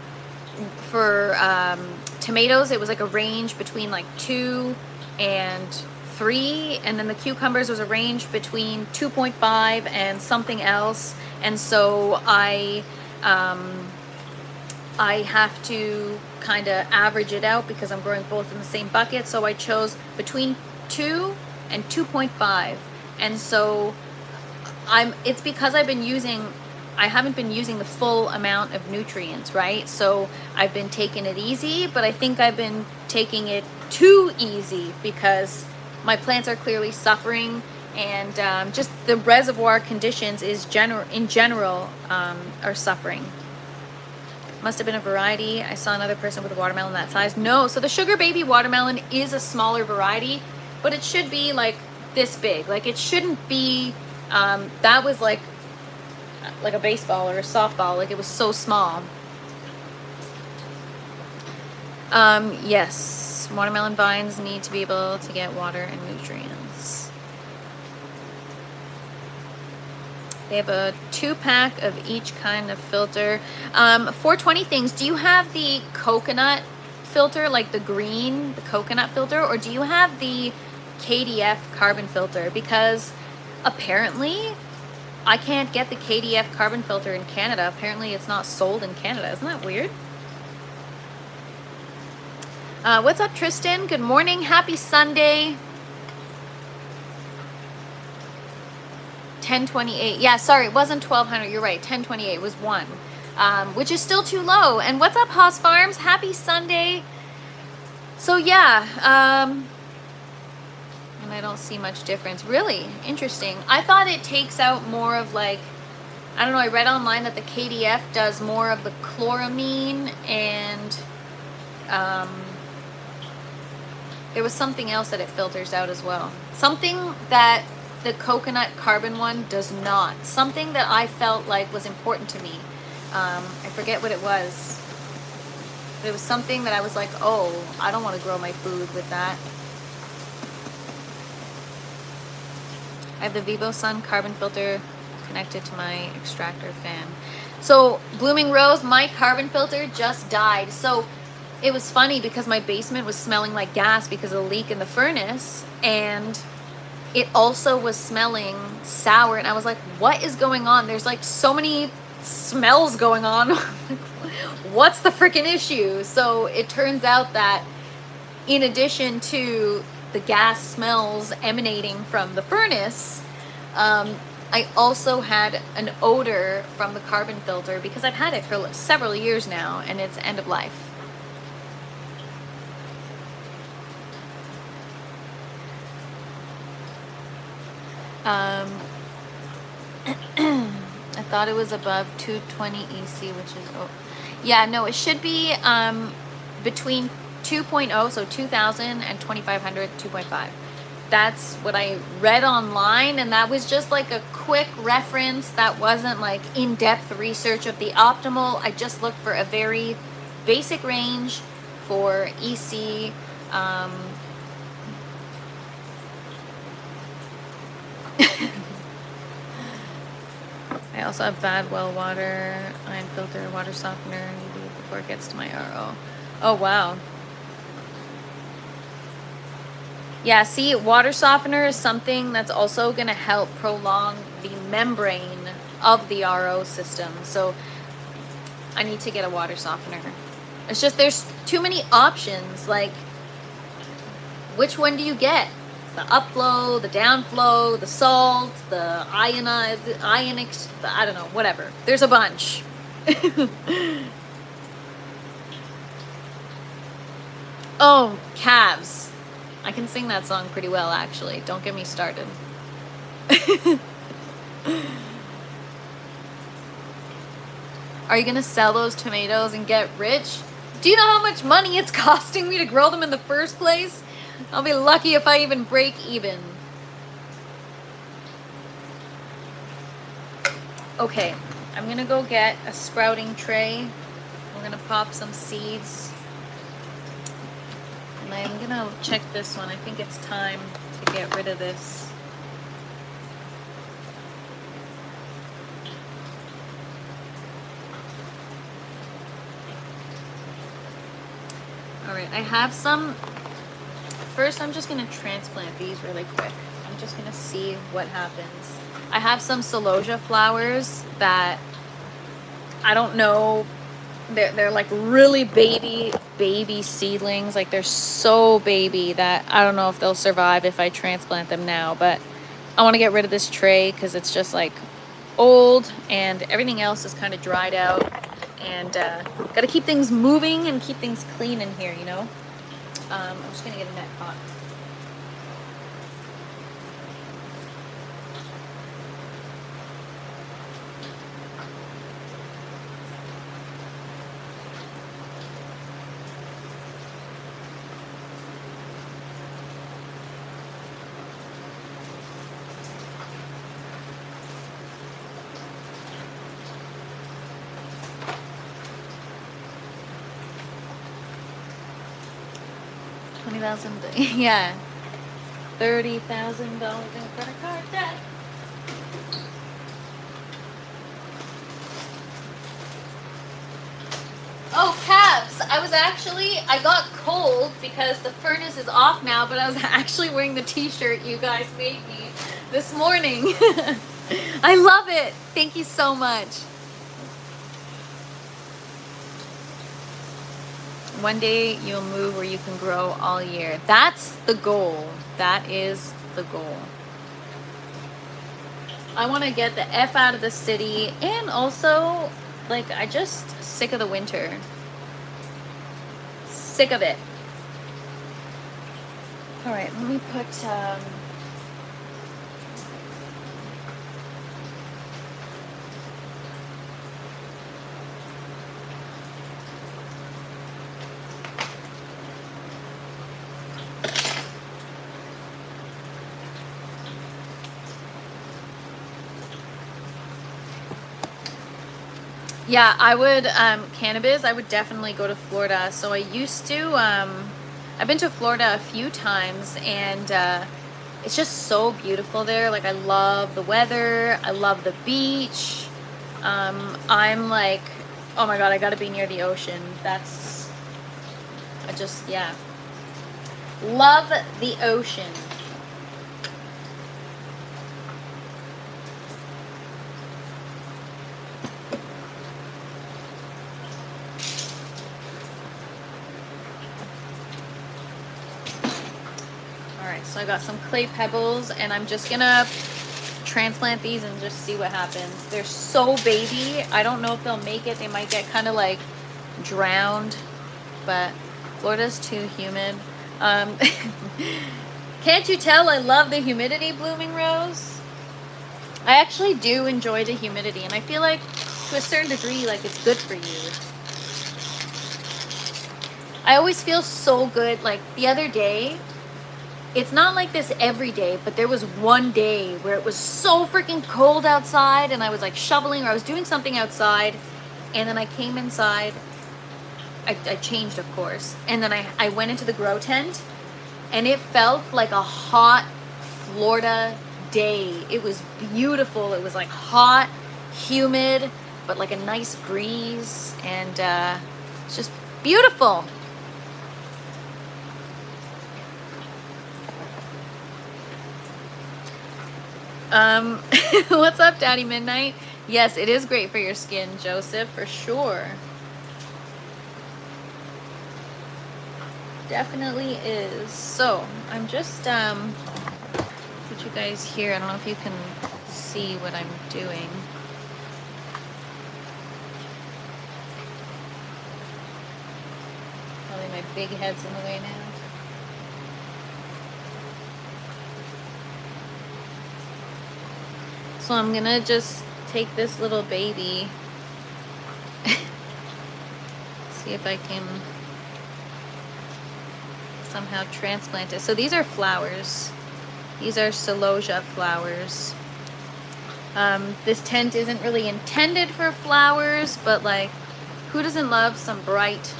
for tomatoes it was like a range between like 2 and 3, and then the cucumbers was a range between 2.5 and something else. And so I have to kind of average it out because I'm growing both in the same bucket. So I chose between 2 and 2.5. And so it's because I haven't been using the full amount of nutrients, right? So I've been taking it easy, but I think I've been taking it too easy because my plants are clearly suffering, and just the reservoir conditions in general are suffering. Must have been a variety. I saw another person with a watermelon that size. No, so the sugar baby watermelon is a smaller variety, but it should be like this big. Like it shouldn't be, that was like a baseball or a softball. Like it was so small. Yes, watermelon vines need to be able to get water and nutrients. They have a 2-pack of each kind of filter. 420 things. Do you have the coconut filter, like the green, the coconut filter, or do you have the KDF carbon filter? Because apparently I can't get the KDF carbon filter in Canada. Apparently it's not sold in Canada. Isn't that weird? What's up, Tristan? Good morning. Happy Sunday. 1028. Yeah, sorry, it wasn't 1200. You're right. 1028 was 1, which is still too low. And what's up, Haas Farms? Happy Sunday. So yeah, and I don't see much difference. Really interesting. I thought it takes out more of like, I don't know, I read online that the KDF does more of the chloramine, and there was something else that it filters out as well. Something that the coconut carbon one does not. Something that I felt like was important to me. I forget what it was. But it was something that I was like, oh, I don't want to grow my food with that. I have the Vivo Sun carbon filter connected to my extractor fan. So Blooming Rose, my carbon filter just died. So it was funny because my basement was smelling like gas because of the leak in the furnace, and it also was smelling sour, and I was like, what is going on? There's like so many smells going on. What's the freaking issue? So it turns out that in addition to the gas smells emanating from the furnace, I also had an odor from the carbon filter because I've had it for several years now, and it's end of life. I thought it was above 220 EC, which is, oh, yeah, no, it should be between 2.0, so 2000 and 2500, 2.5. That's what I read online, and that was just like a quick reference. That wasn't like in-depth research of the optimal. I just looked for a very basic range for EC. I also have bad well water, ion filter, water softener before it gets to my RO. Oh, wow. Yeah, see, water softener is something that's also going to help prolong the membrane of the RO system. So I need to get a water softener. It's just there's too many options. Like, which one do you get? The upflow, the downflow, the salt, the ionic, I don't know, whatever. There's a bunch. Oh, calves. I can sing that song pretty well, actually. Don't get me started. Are you gonna sell those tomatoes and get rich? Do you know how much money it's costing me to grow them in the first place? I'll be lucky if I even break even. Okay, I'm gonna go get a sprouting tray. I'm gonna pop some seeds. And I'm gonna check this one. I think it's time to get rid of this. All right, I have some. First, I'm just gonna transplant these really quick. I'm just gonna see what happens. I have some celosia flowers that I don't know. They're like really baby seedlings. Like they're so baby that I don't know if they'll survive if I transplant them now. But I want to get rid of this tray because it's just like old and everything else is kind of dried out. And got to keep things moving and keep things clean in here, you know. I'm just gonna get a net pot. $20,000, yeah, $30,000 in credit card debt. Oh, Cabs, I got cold because the furnace is off now, but I was actually wearing the t-shirt you guys made me this morning. I love it. Thank you so much. One day you'll move where you can grow all year. That's the goal. That is the goal. I want to get the F out of the city, and also, like, I just sick of the winter. Sick of it. All right, let me put yeah, I would, cannabis, I would definitely go to Florida. So I used to, I've been to Florida a few times, and it's just so beautiful there. Like, I love the weather. I love the beach. I'm like, oh my God, I gotta be near the ocean. Yeah. Love the ocean. So I got some clay pebbles, and I'm just gonna transplant these and just see what happens. They're so baby. I don't know if they'll make it. They might get kind of like drowned, but Florida's too humid. Can't you tell I love the humidity, Blooming Rose? I actually do enjoy the humidity, and I feel like to a certain degree, like, it's good for you. I always feel so good. Like the other day, it's not like this every day, but there was one day where it was so freaking cold outside, and I was like shoveling, or I was doing something outside, and then I came inside. I changed, of course, and then I went into the grow tent, and it felt like a hot Florida day. It was beautiful. It was like hot, humid, but like a nice breeze, and it's just beautiful. What's up, Daddy Midnight? Yes, it is great for your skin, Joseph, for sure. Definitely is. So, I'm just, put you guys here. I don't know if you can see what I'm doing. Probably my big head's in the way now. So I'm gonna just take this little baby See if I can somehow transplant it. So these are flowers. These are celosia flowers. This tent isn't really intended for flowers, but like, who doesn't love some bright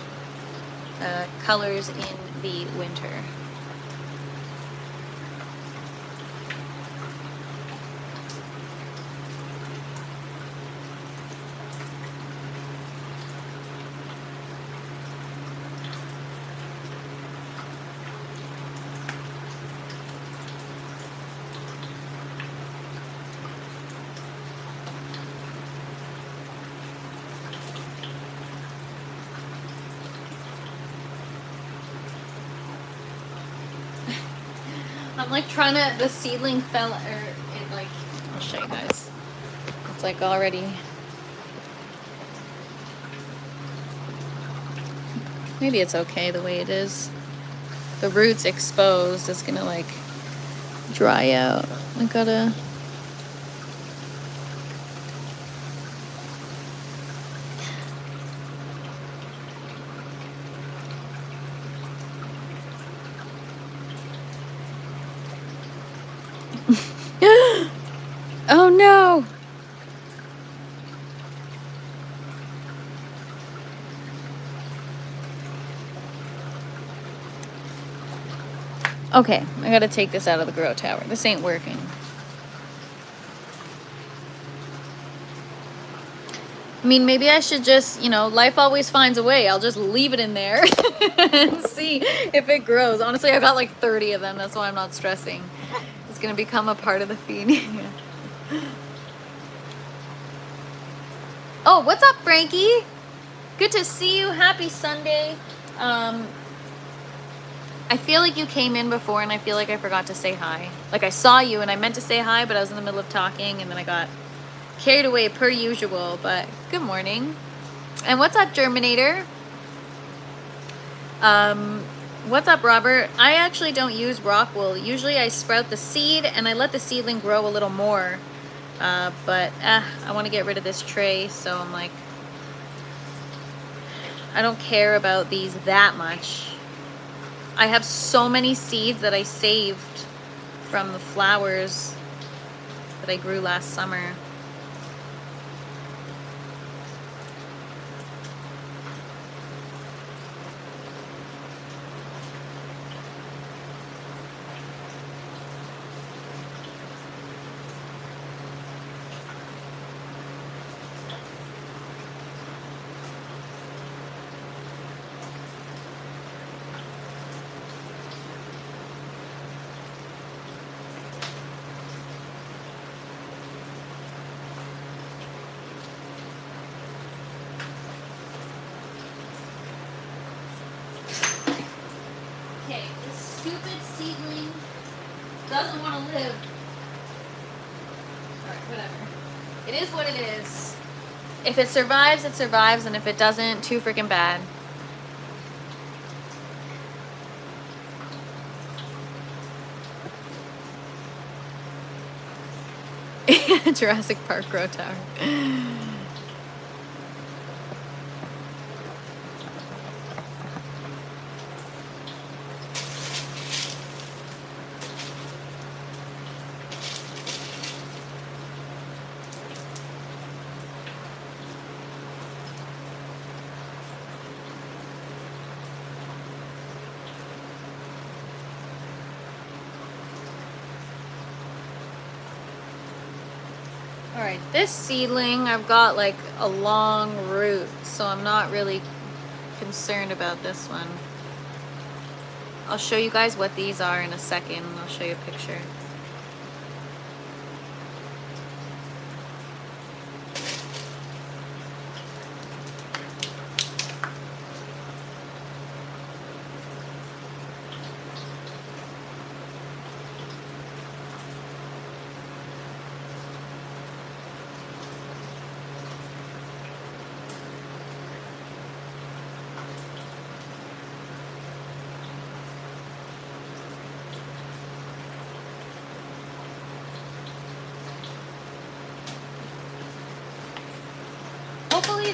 colors in the winter? I'm like trying to, the seedling fell, or it like, I'll show you guys. It's like already, maybe it's okay the way it is. The root's exposed, it's gonna like dry out. I gotta, oh no! Okay, I gotta take this out of the grow tower. This ain't working. I mean, maybe I should just, you know, life always finds a way. I'll just leave it in there and see if it grows. Honestly, I've got like 30 of them. That's why I'm not stressing. It's gonna become a part of the feed. Yeah. Oh, what's up, Frankie? Good to see you. Happy Sunday. I feel like you came in before and I feel like I forgot to say hi. Like I saw you and I meant to say hi, but I was in the middle of talking and then I got carried away per usual. But good morning. And what's up, Germinator? What's up, Robert? I actually don't use rock wool. Usually I sprout the seed and I let the seedling grow a little more. But I want to get rid of this tray, so I'm like, I don't care about these that much. I have so many seeds that I saved from the flowers that I grew last summer. Doesn't want to live. Alright, whatever. It is what it is. If it survives, it survives, and if it doesn't, too freaking bad. Jurassic Park Grow Tower. Alright, this seedling, I've got like a long root, so I'm not really concerned about this one. I'll show you guys what these are in a second. I'll show you a picture.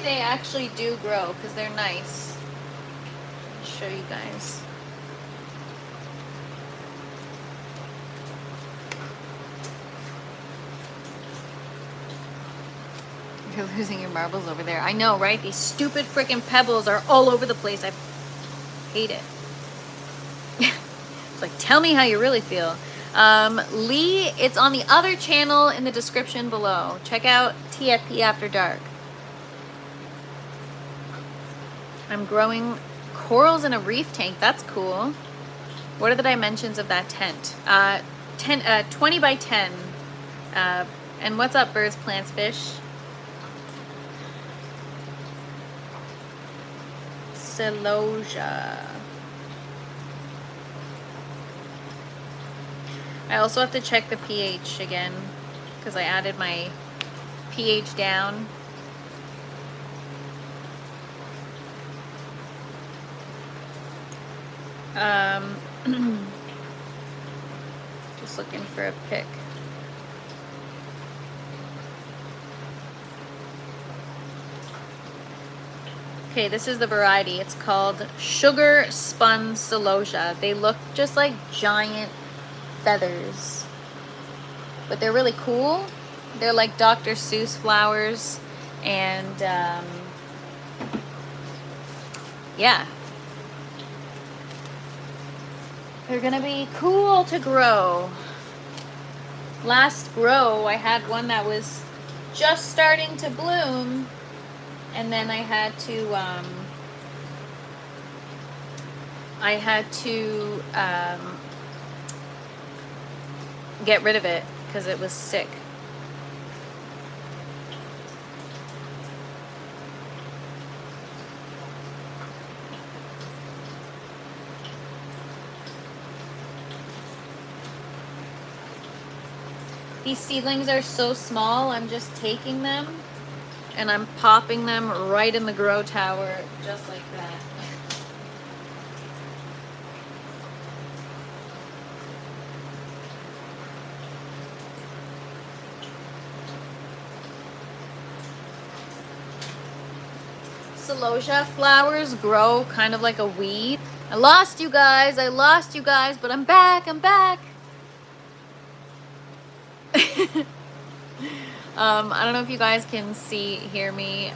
they actually do grow because they're nice. I'll show you guys. You're losing your marbles over there. I know, right? These stupid freaking pebbles are all over the place. I hate it. It's like, tell me how you really feel. Lee, it's on the other channel in the description below. Check out TFP After Dark. I'm growing corals in a reef tank. That's cool. What are the dimensions of that tent? 20 by 10. And what's up, birds, plants, fish? Celosia. I also have to check the pH again because I added my pH down. Just looking for a pic. Okay, this is the variety. It's called Sugar Spun Celosia. They look just like giant feathers, but they're really cool. They're like Dr. Seuss flowers, and yeah, they're gonna be cool to grow. Last grow, I had one that was just starting to bloom, and then I had to get rid of it because it was sick. These seedlings are so small, I'm just taking them and I'm popping them right in the grow tower, just like that. Celosia flowers grow kind of like a weed. I lost you guys, but I'm back. I don't know if you guys can hear me.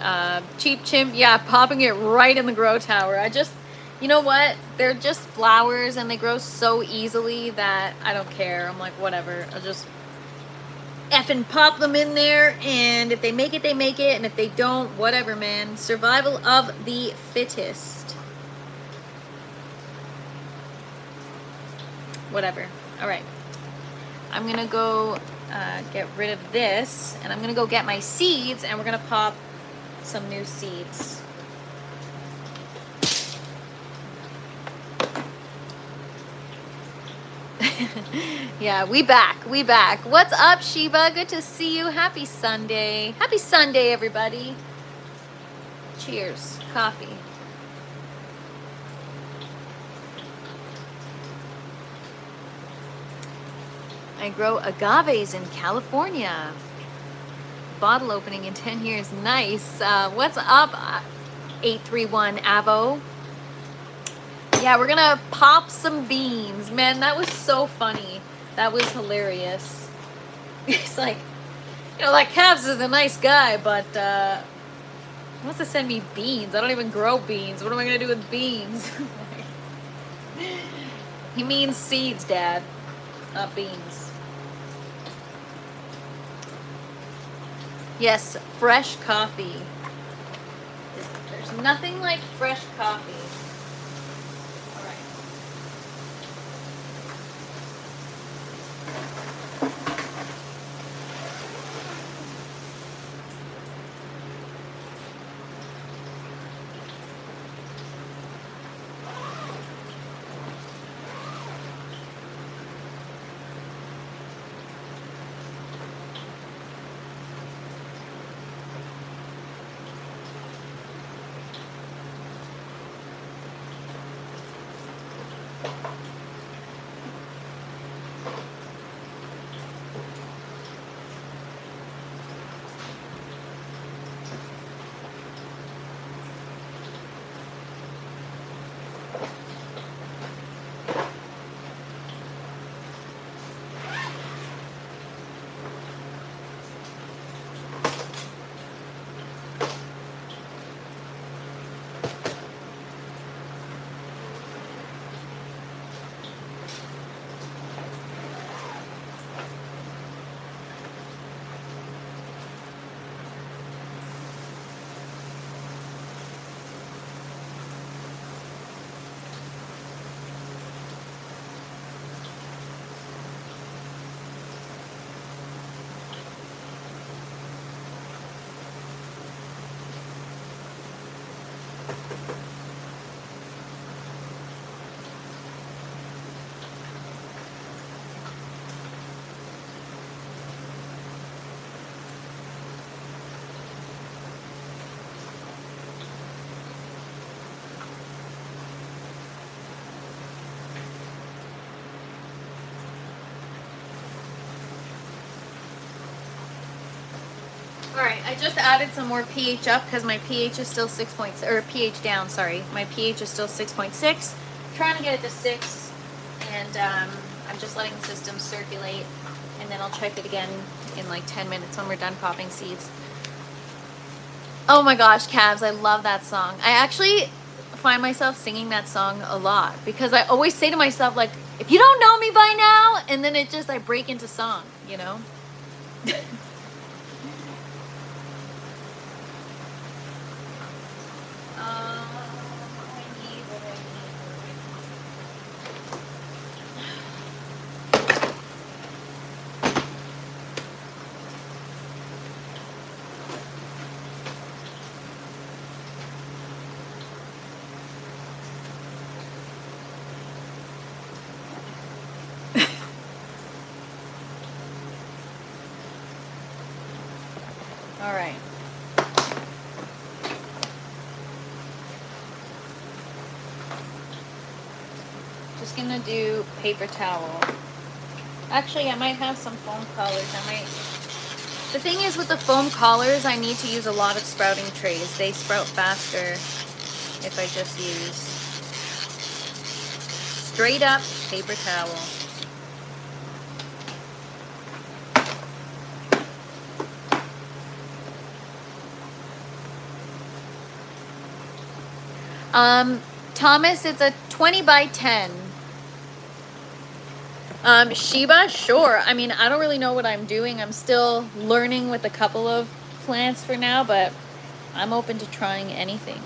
Cheap Chimp, yeah, popping it right in the grow tower. You know what? They're just flowers and they grow so easily that I don't care. I'm like, whatever. I'll just effing pop them in there, and if they make it, they make it, and if they don't, whatever, man. Survival of the fittest. Whatever. All right. I'm gonna go get rid of this, and I'm gonna go get my seeds, and we're gonna pop some new seeds. Yeah, we back. What's up, Sheba? Good to see you. Happy Sunday, everybody. Cheers. Coffee. I grow agaves in California. Bottle opening in 10 years. Nice. What's up, 831 Avo? Yeah, we're gonna pop some beans. Man, that was so funny. That was hilarious. It's like, you know, that Cavs is a nice guy, but he wants to send me beans. I don't even grow beans. What am I gonna do with beans? He means seeds, Dad, not beans. Yes, fresh coffee. There's nothing like fresh coffee. All right, I just added some more pH up because my pH is still 6 points, or pH down, sorry. My pH is still 6.6. Trying to get it to 6, and I'm just letting the system circulate, and then I'll check it again in like 10 minutes when we're done popping seeds. Oh my gosh, Cavs, I love that song. I actually find myself singing that song a lot because I always say to myself, like, if you don't know me by now, and then it just, I break into song, you know? All right. Just gonna do paper towel. Actually, I might have some foam collars. The thing is with the foam collars, I need to use a lot of sprouting trays. They sprout faster if I just use straight up paper towel. Thomas, it's a 20 by 10. Sheba, sure. I mean, I don't really know what I'm doing. I'm still learning with a couple of plants for now, but I'm open to trying anything.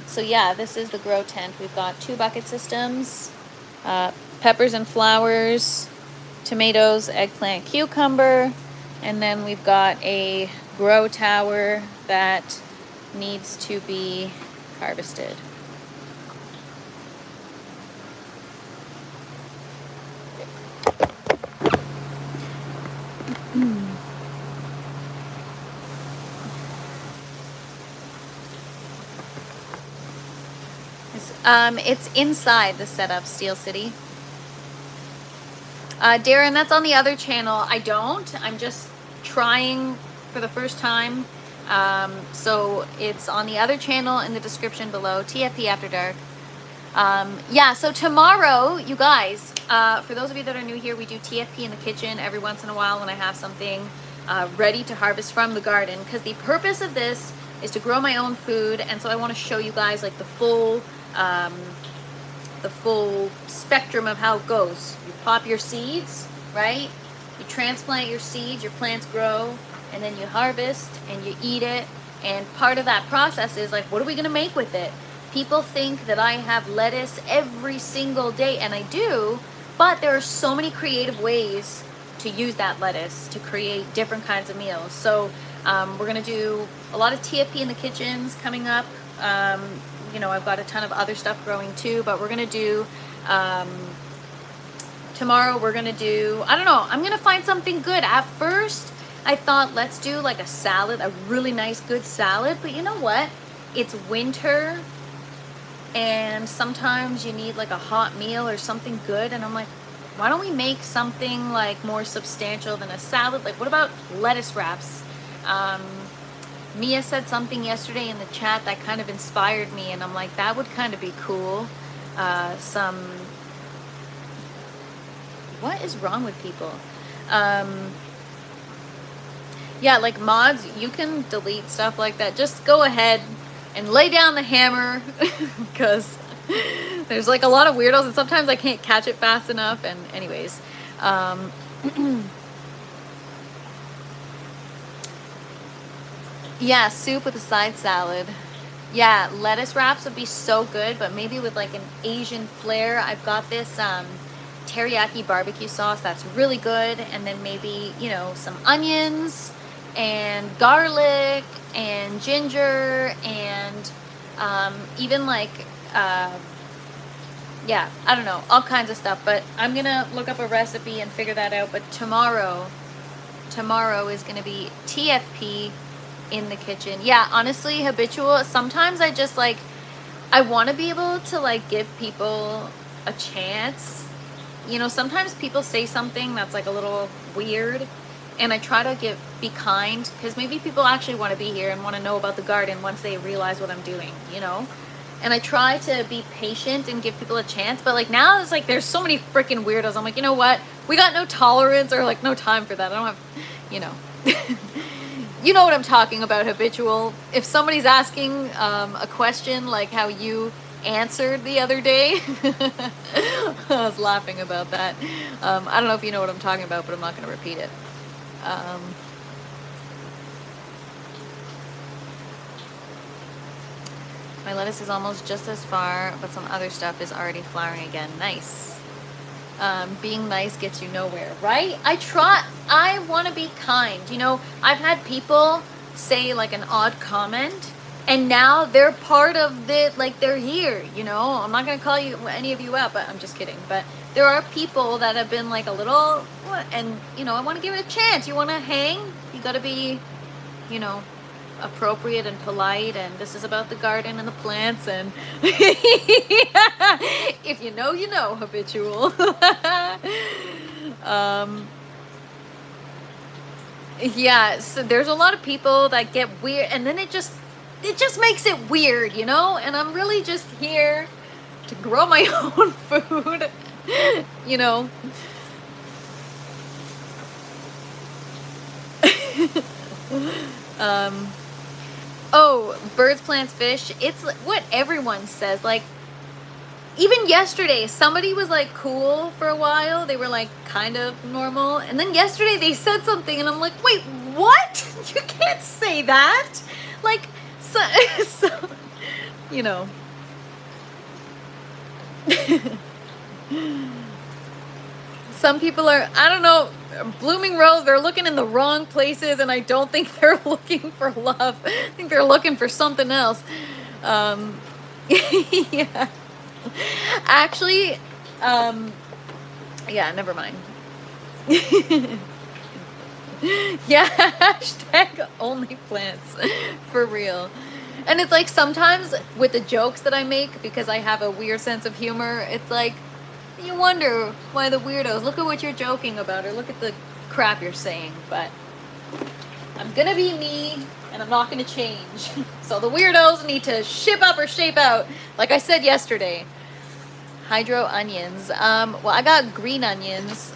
So yeah, this is the grow tent. We've got 2 bucket systems, peppers and flowers, tomatoes, eggplant, cucumber, and then we've got a grow tower that needs to be harvested. It's inside the setup, Steel City. Darren, that's on the other channel. I don't. I'm just trying for the first time. So it's on the other channel in the description below, TFP After Dark. Yeah, so tomorrow, you guys, for those of you that are new here, we do TFP in the kitchen every once in a while when I have something ready to harvest from the garden, because the purpose of this is to grow my own food, and so I want to show you guys like the full spectrum of how it goes. You pop your seeds, right? You transplant your seeds, your plants grow, and then you harvest and you eat it. And part of that process is like, what are we gonna make with it? People think that I have lettuce every single day, and I do, but there are so many creative ways to use that lettuce to create different kinds of meals. So we're gonna do a lot of TFP in the kitchens coming up. You know, I've got a ton of other stuff growing too, but we're gonna do, tomorrow we're gonna do, I don't know, I'm gonna find something good. At first, I thought let's do like a salad, a really nice good salad, but you know what? It's winter, and sometimes you need like a hot meal or something good, and I'm like, why don't we make something like more substantial than a salad? Like, what about lettuce wraps? Mia said something yesterday in the chat that kind of inspired me, and I'm like, that would kind of be cool. What is wrong with people? Yeah, like mods, you can delete stuff like that. Just go ahead and lay down the hammer, because there's like a lot of weirdos, and sometimes I can't catch it fast enough. And anyways, yeah, soup with a side salad. Yeah, lettuce wraps would be so good, but maybe with like an Asian flair. I've got this teriyaki barbecue sauce that's really good, and then maybe, you know, some onions and garlic and ginger and even like yeah, I don't know, all kinds of stuff. But I'm gonna look up a recipe and figure that out. But tomorrow is gonna be TFP in the kitchen. Yeah, honestly, habitual. Sometimes I just like, I want to be able to like give people a chance. You know, sometimes people say something that's like a little weird, And I try to be kind, because maybe people actually want to be here and want to know about the garden once they realize what I'm doing, you know? And I try to be patient and give people a chance, but like now it's like there's so many freaking weirdos. I'm like, you know what? We got no tolerance or like no time for that. I don't have, you know. You know what I'm talking about, habitual. If somebody's asking a question like how you answered the other day, I was laughing about that. I don't know if you know what I'm talking about, but I'm not going to repeat it. My lettuce is almost just as far, but some other stuff is already flowering again. Nice. Being nice gets you nowhere, right? I want to be kind. You know, I've had people say like an odd comment, and now they're part of the, like they're here, you know? I'm not going to call any of you out, but I'm just kidding. But there are people that have been like a little, and you know, I want to give it a chance. You want to hang? You got to be, you know, appropriate and polite, and this is about the garden and the plants, and if you know, you know, habitual. Yeah, so there's a lot of people that get weird, and then it just makes it weird, you know? And I'm really just here to grow my own food, you know. Oh, birds, plants, fish. It's what everyone says. Like, even yesterday, somebody was like cool for a while. They were like kind of normal. And then yesterday they said something and I'm like, wait, what? You can't say that. Like, so you know. Some people are, I don't know, blooming rose, they're looking in the wrong places, and I don't think they're looking for love. I think they're looking for something else. Yeah. Actually, yeah, never mind. Yeah, hashtag only plants. For real. And it's like sometimes with the jokes that I make, because I have a weird sense of humor, it's like, you wonder why the weirdos, look at what you're joking about, or look at the crap you're saying. But I'm gonna be me, and I'm not gonna change. So the weirdos need to ship up or shape out, like I said yesterday. Hydro onions. Well, I got green onions.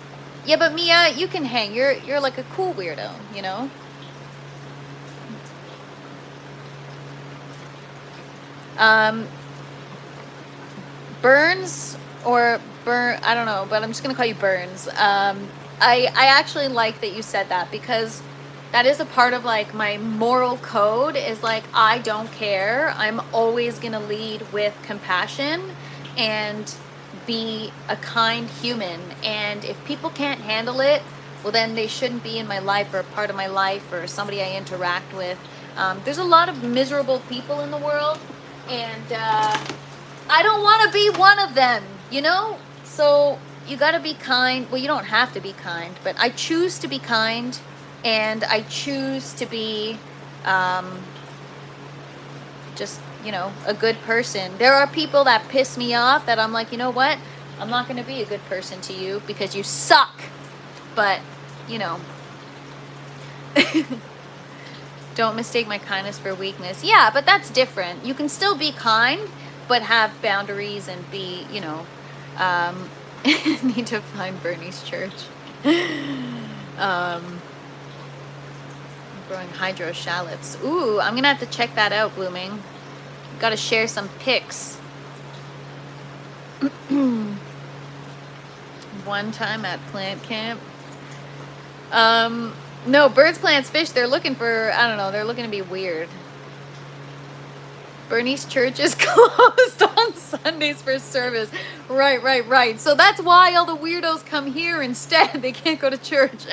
Yeah, but Mia, you can hang. You're like a cool weirdo, you know? Burns or Burn, I don't know, but I'm just gonna call you Burns. I actually like that you said that, because that is a part of like my moral code, is like, I don't care. I'm always gonna lead with compassion and be a kind human. And if people can't handle it, well then they shouldn't be in my life, or a part of my life, or somebody I interact with. There's a lot of miserable people in the world, and I don't want to be one of them, you know? So you got to be kind. Well, you don't have to be kind, but I choose to be kind, and I choose to be just, you know, a good person. There are people that piss me off that I'm like, you know what? I'm not going to be a good person to you because you suck. But, you know, don't mistake my kindness for weakness. Yeah, but that's different. You can still be kind, but have boundaries and be, you know, need to find Bernie's church. I'm growing hydro shallots. Ooh, I'm gonna have to check that out, blooming. Gotta share some pics. One time at plant camp. No, birds, plants, fish, they're looking for, I don't know, they're looking to be weird. Bernie's church is closed on Sundays for service. Right. So that's why all the weirdos come here instead. They can't go to church.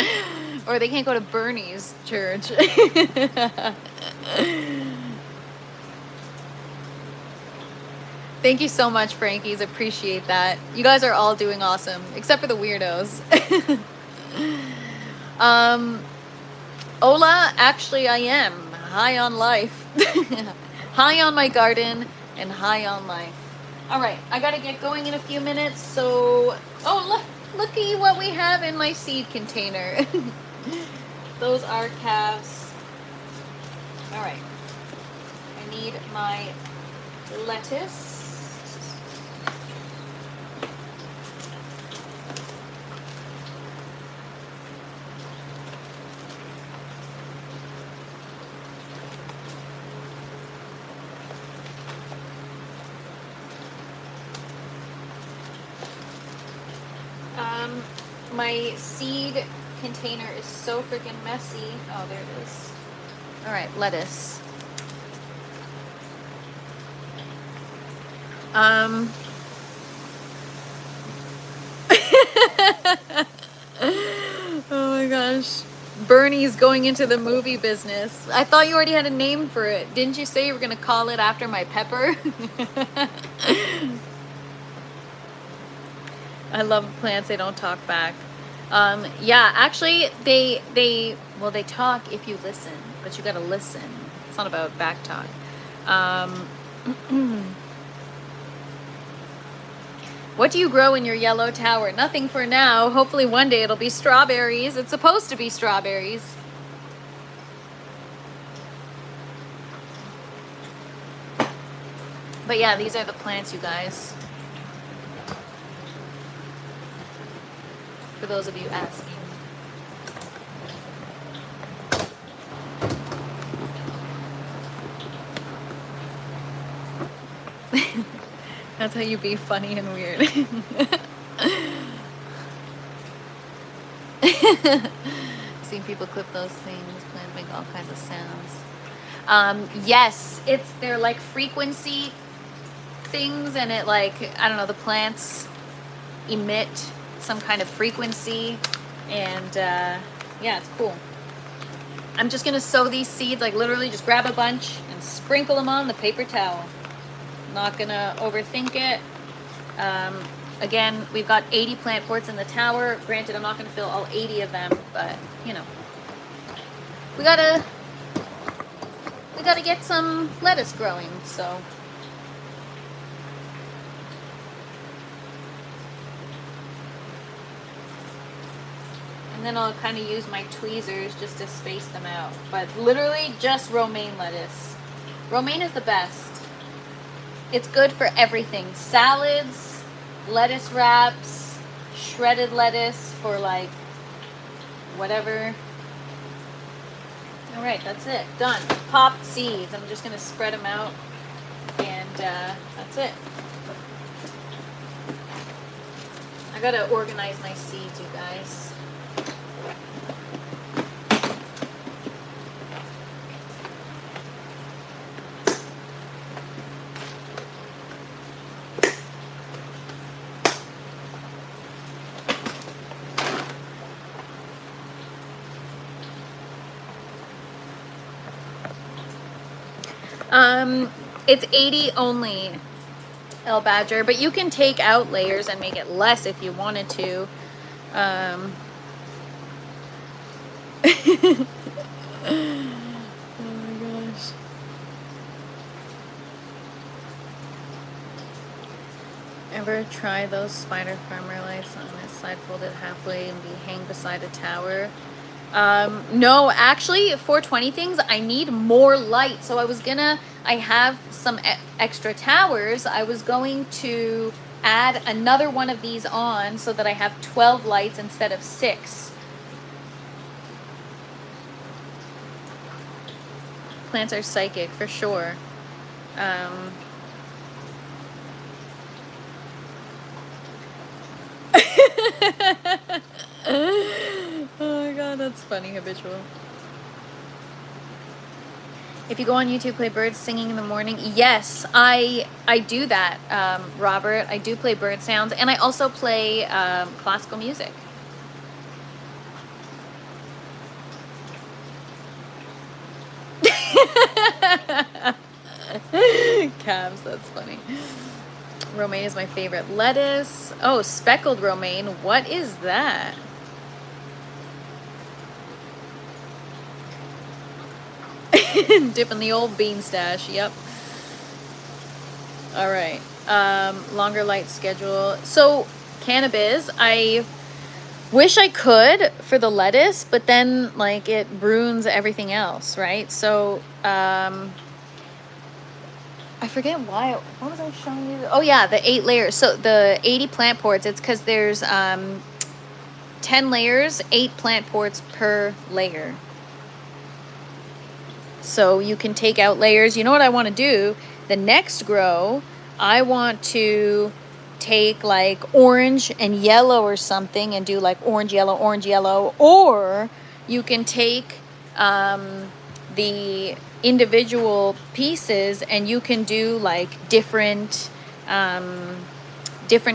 Or they can't go to Bernie's church. Thank you so much, Frankies. Appreciate that. You guys are all doing awesome, except for the weirdos. Ola, actually I am. High on life. High on my garden and high on life. All right, I gotta get going in a few minutes. So, oh, looky what we have in my seed container. Those are calves. All right. I need my lettuce. My seed container is so freaking messy. Oh, there it is. All right, lettuce. Oh my gosh. Bernie's going into the movie business. I thought you already had a name for it. Didn't you say you were going to call it after my pepper? I love plants. They don't talk back. Yeah, actually, they talk if you listen, but you got to listen. It's not about back talk. What do you grow in your yellow tower? Nothing for now. Hopefully one day it'll be strawberries. It's supposed to be strawberries. But yeah, these are the plants, you guys. For those of you asking. That's how you be funny and weird. Seen people clip those things, plants make all kinds of sounds. Yes, they're like frequency things, and it like, I don't know, the plants emit some kind of frequency, and yeah, it's cool. I'm just gonna sow these seeds, like literally just grab a bunch and sprinkle them on the paper towel. Not gonna overthink it. Again, we've got 80 plant ports in the tower. Granted, I'm not gonna fill all 80 of them, but you know, we gotta get some lettuce growing, so. And then I'll kind of use my tweezers just to space them out. But literally just romaine lettuce. Romaine is the best. It's good for everything. Salads, lettuce wraps, shredded lettuce for like whatever. All right, that's it. Done. Popped seeds. I'm just going to spread them out, and that's it. I got to organize my seeds, you guys. It's 80 only, El Badger, but you can take out layers and make it less if you wanted to. Oh my gosh. Ever try those spider farmer lights on its side folded halfway and be hang beside a tower? No, actually, 420 things, I need more light. So I have some extra towers. I was going to add another one of these on so that I have 12 lights instead of 6. Plants are psychic, for sure. Oh my god, that's funny. Habitual. If you go on YouTube, play birds singing in the morning. Yes, I do that, Robert. I do play bird sounds, and I also play classical music. Calves, that's funny. Romaine is my favorite. Lettuce. Oh, speckled romaine. What is that? Dipping the old bean stash. Yep. All right. Longer light schedule. So cannabis, Wish I could for the lettuce, but then like it ruins everything else, right? So I forget why. What was I showing you? Oh yeah, the 8 layers. So the 80 plant ports. It's because there's 10 layers, 8 plant ports per layer. So you can take out layers. You know what I want to do? The next grow, I want to take like orange and yellow or something and do like orange, yellow. Or you can take the individual pieces and you can do like different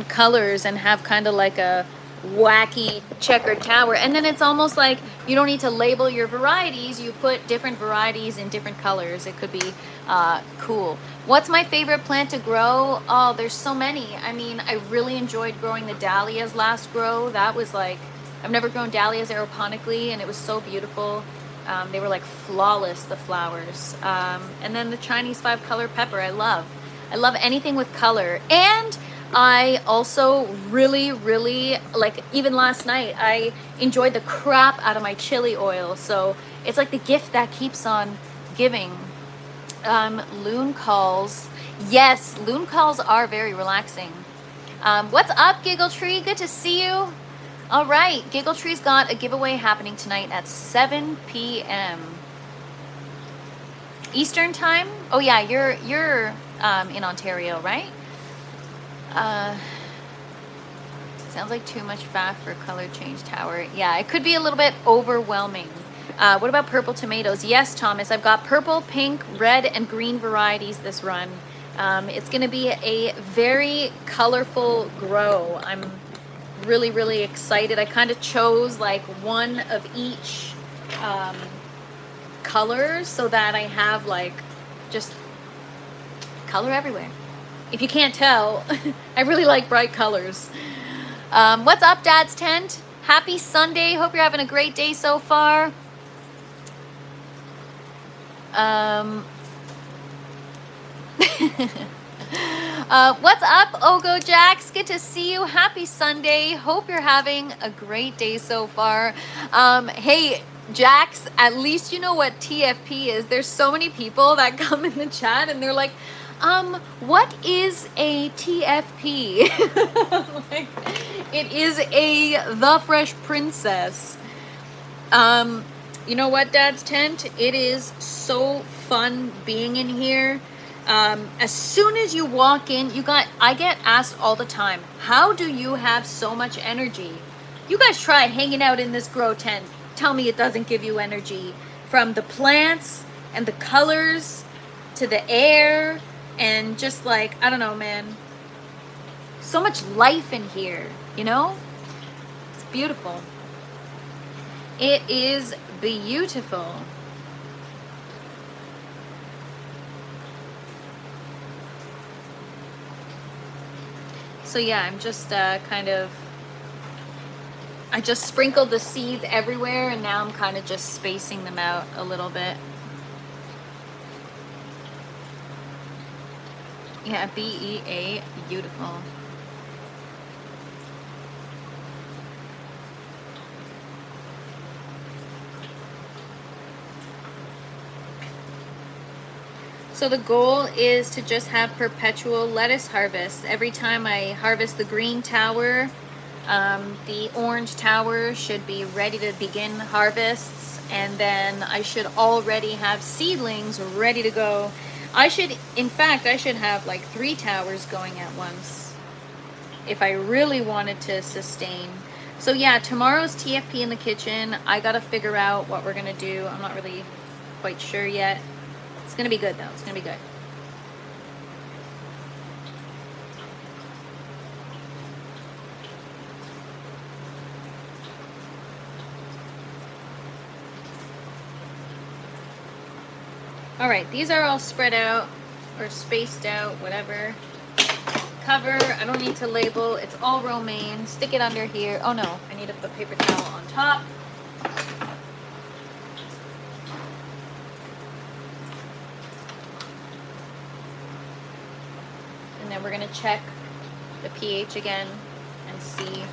colors and have kind of like a wacky checkered tower. And then it's almost like you don't need to label your varieties. You put different varieties in different colors. It could be cool. What's my favorite plant to grow? Oh, there's so many. I mean, I really enjoyed growing the dahlias last grow. That was like, I've never grown dahlias aeroponically and it was so beautiful. They were like flawless, the flowers. And then the Chinese 5-color pepper, I love anything with color. And I also really, like even last night, I enjoyed the crap out of my chili oil. So it's like the gift that keeps on giving. Loon calls. Yes, loon calls are very relaxing. What's up, Giggle Tree? Good to see you. All right, Giggle Tree's got a giveaway happening tonight at 7 p.m. Eastern time. Oh yeah, you're in Ontario, right? Sounds like too much fat for color change tower. Yeah, it could be a little bit overwhelming. What about purple tomatoes? Yes, Thomas, I've got purple, pink, red, and green varieties this run. It's going to be a very colorful grow. I'm really excited. I kind of chose like one of each color so that I have like just color everywhere. If you can't tell, I really like bright colors. What's up, Dad's Tent? Happy Sunday. Hope you're having a great day so far. What's up, Ogo Jax? Good to see you. Happy Sunday. Hope you're having a great day so far. Hey, Jax, at least you know what TFP is. There's so many people that come in the chat and they're like, what is a TFP? Like, it is the Fresh Princess. You know what, Dad's Tent? It is so fun being in here. As soon as you walk in, I get asked all the time, how do you have so much energy? You guys try hanging out in this grow tent. Tell me it doesn't give you energy. From the plants and the colors to the air and just like, I don't know, man. So much life in here, you know? It's beautiful. It is beautiful. So yeah, I'm just I just sprinkled the seeds everywhere and now I'm kind of just spacing them out a little bit. Yeah, BEA, beautiful. So the goal is to just have perpetual lettuce harvest. Every time I harvest the green tower, the orange tower should be ready to begin harvests, and then I should already have seedlings ready to go. In fact, I should have like 3 towers going at once if I really wanted to sustain. So yeah, tomorrow's TFP in the kitchen. I gotta figure out what we're gonna do. I'm not really quite sure yet. It's gonna be good though. It's gonna be good. All right, these are all spread out or spaced out, whatever. Cover, I don't need to label. It's all romaine. Stick it under here. Oh no, I need to put paper towel on top. And then we're gonna check the pH again and see.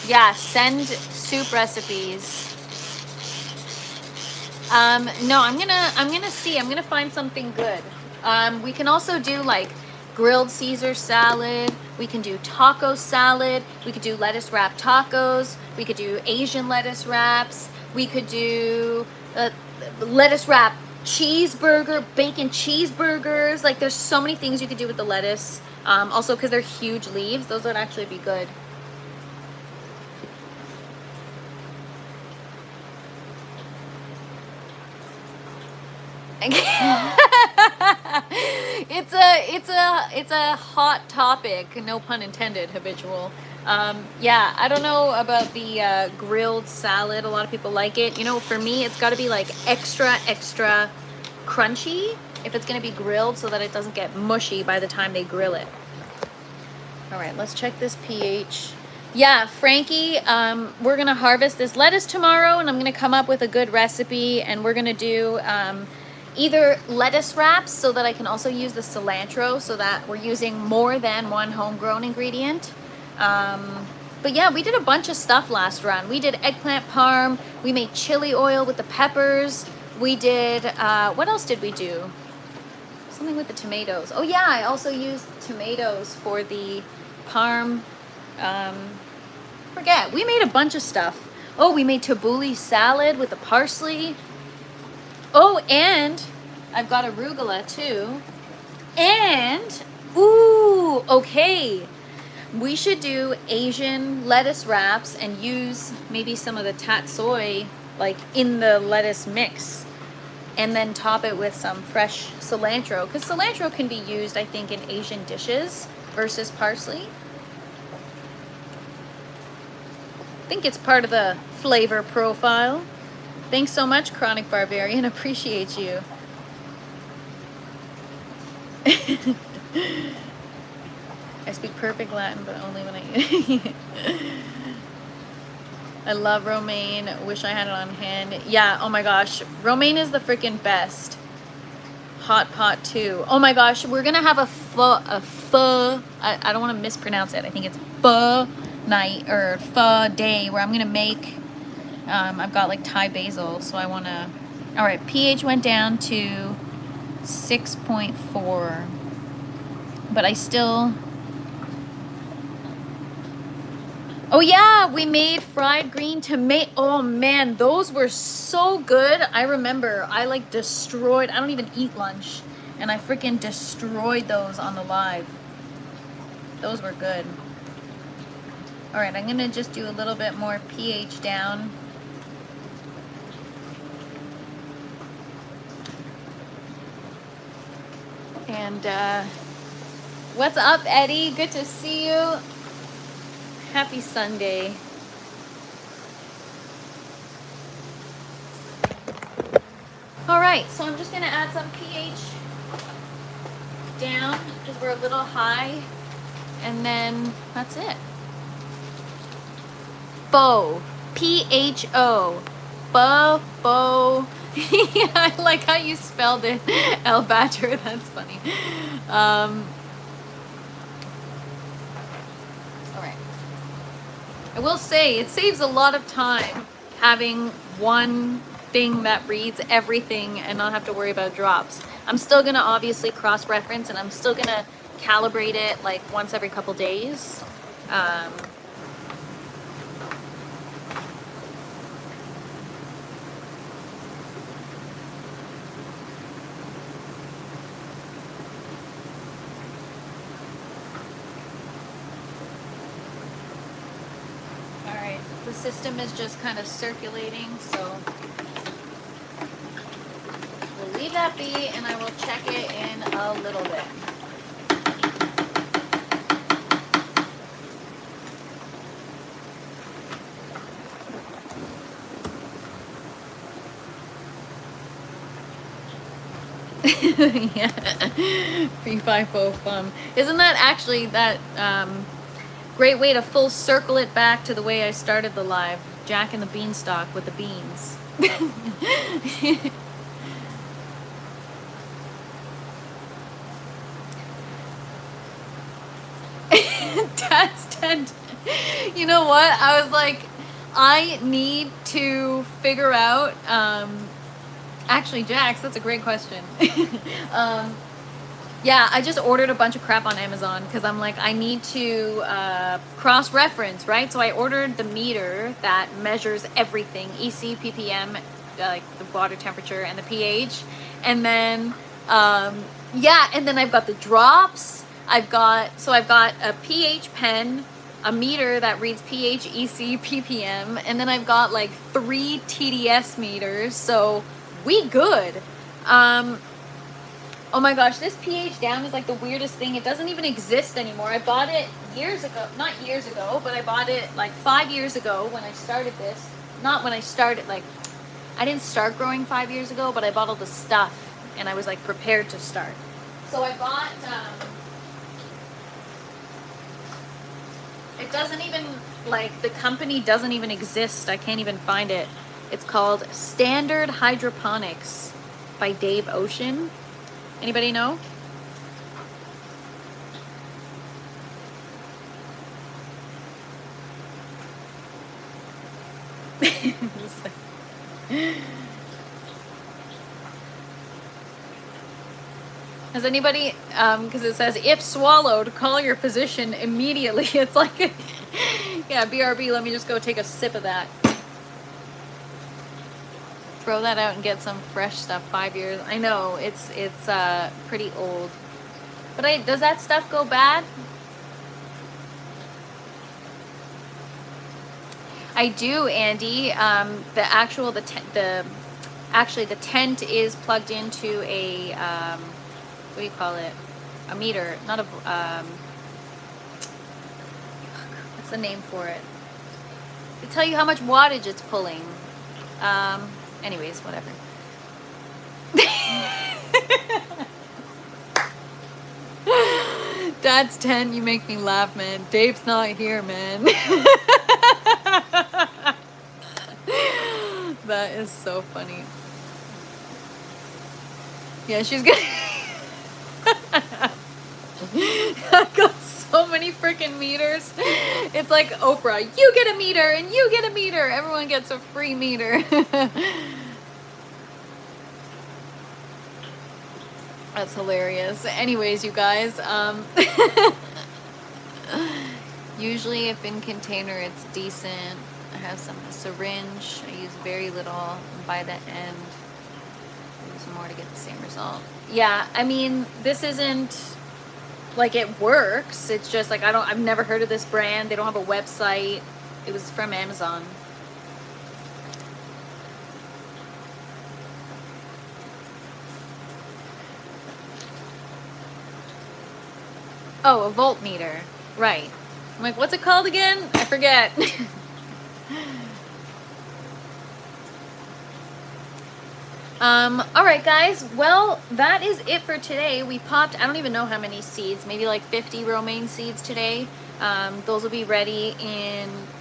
Yeah, send soup recipes. No, I'm gonna see. I'm gonna find something good. We can also do like grilled Caesar salad. We can do taco salad. We could do lettuce wrap tacos. We could do Asian lettuce wraps. We could do lettuce wrap cheeseburger, bacon cheeseburgers. Like there's so many things you could do with the lettuce. Also, because they're huge leaves, those would actually be good. It's a hot topic, no pun intended, habitual. Yeah, I don't know about the grilled salad. A lot of people like it. You know, for me, it's got to be like extra crunchy if it's going to be grilled, so that it doesn't get mushy by the time they grill it. All right, let's check this pH. Yeah, Frankie, we're gonna harvest this lettuce tomorrow, and I'm gonna come up with a good recipe, and we're gonna do either lettuce wraps, so that I can also use the cilantro, so that we're using more than one homegrown ingredient. But yeah, we did a bunch of stuff last run. We did eggplant parm. We made chili oil with the peppers. We did, what else did we do? Something with the tomatoes. Oh yeah, I also used tomatoes for the parm. Forget, we made a bunch of stuff. Oh, we made tabbouleh salad with the parsley. Oh, and I've got arugula too. And, ooh, okay. We should do Asian lettuce wraps and use maybe some of the tatsoi like in the lettuce mix. And then top it with some fresh cilantro. Because cilantro can be used, I think, in Asian dishes versus parsley. I think it's part of the flavor profile. Thanks so much, Chronic Barbarian. Appreciate you. I speak perfect Latin, but only when I... I love romaine. Wish I had it on hand. Yeah, oh my gosh. Romaine is the freaking best. Hot pot too. Oh my gosh, we're gonna have a pho. I don't want to mispronounce it. I think it's pho night or pho day where I'm gonna make, I've got like Thai basil, so I want to, all right, pH went down to 6.4, but I still, oh yeah, we made fried green tomato. Oh man, those were so good. I remember I like destroyed, I don't even eat lunch, and I freaking destroyed those on the live. Those were good. All right, I'm gonna just do a little bit more pH down. And what's up, Eddie? Good to see you. Happy Sunday. All right, so I'm just gonna add some pH down because we're a little high, and then that's it. Pho, P-H-O, pho. Yeah, I like how you spelled it, El Badger. That's funny. All right. I will say it saves a lot of time having one thing that reads everything and not have to worry about drops. I'm still gonna obviously cross-reference, and I'm still gonna calibrate it like once every couple days. The system is just kind of circulating, so we'll leave that be, and I will check it in a little bit. Yeah, P50 fun. Isn't that actually that great way to full circle it back to the way I started the live? Jack and the Beanstalk with the beans. Dad's tent. You know what? I was like, I need to figure out, actually, Jax, that's a great question. Yeah, I just ordered a bunch of crap on Amazon because I'm like, I need to cross-reference, right? So I ordered the meter that measures everything, EC, ppm, like the water temperature and the pH. And then, yeah, and then I've got the drops. I've got a pH pen, a meter that reads pH, EC, ppm, and then I've got like 3 TDS meters, so we good. Oh my gosh, this pH down is like the weirdest thing. It doesn't even exist anymore. I bought it years ago, not years ago, but I bought it like 5 years ago when I started this. Not when I started, like, I didn't start growing 5 years ago, but I bought all the stuff and I was like prepared to start. So I bought, it doesn't even, like, the company doesn't even exist. I can't even find it. It's called Standard Hydroponics by Dave Ocean. Anybody know? Has anybody, because it says, if swallowed, call your physician immediately. It's like, yeah, BRB, let me just go take a sip of that. Throw that out and get some fresh stuff. 5 years. I know, it's pretty old. But does that stuff go bad? I do, Andy. The tent is plugged into a, what do you call it? A meter, not a, what's the name for it? They tell you how much wattage it's pulling. Anyways, whatever. Dad's 10, you make me laugh, man. Dave's not here, man. That is so funny. Yeah, she's gonna... I got so many freaking meters. It's like Oprah. You get a meter and you get a meter. Everyone gets a free meter. That's hilarious. Anyways, you guys, usually if in container it's decent. I have a syringe. I use very little, and by the end use more to get the same result. Yeah, I mean, this isn't like, it works. It's just like, I've never heard of this brand. They don't have a website. It was from Amazon. Oh, a voltmeter. Right. I'm like, what's it called again? I forget. All right, guys. Well, that is it for today. We popped, I don't even know how many seeds, maybe like 50 romaine seeds today. Those will be ready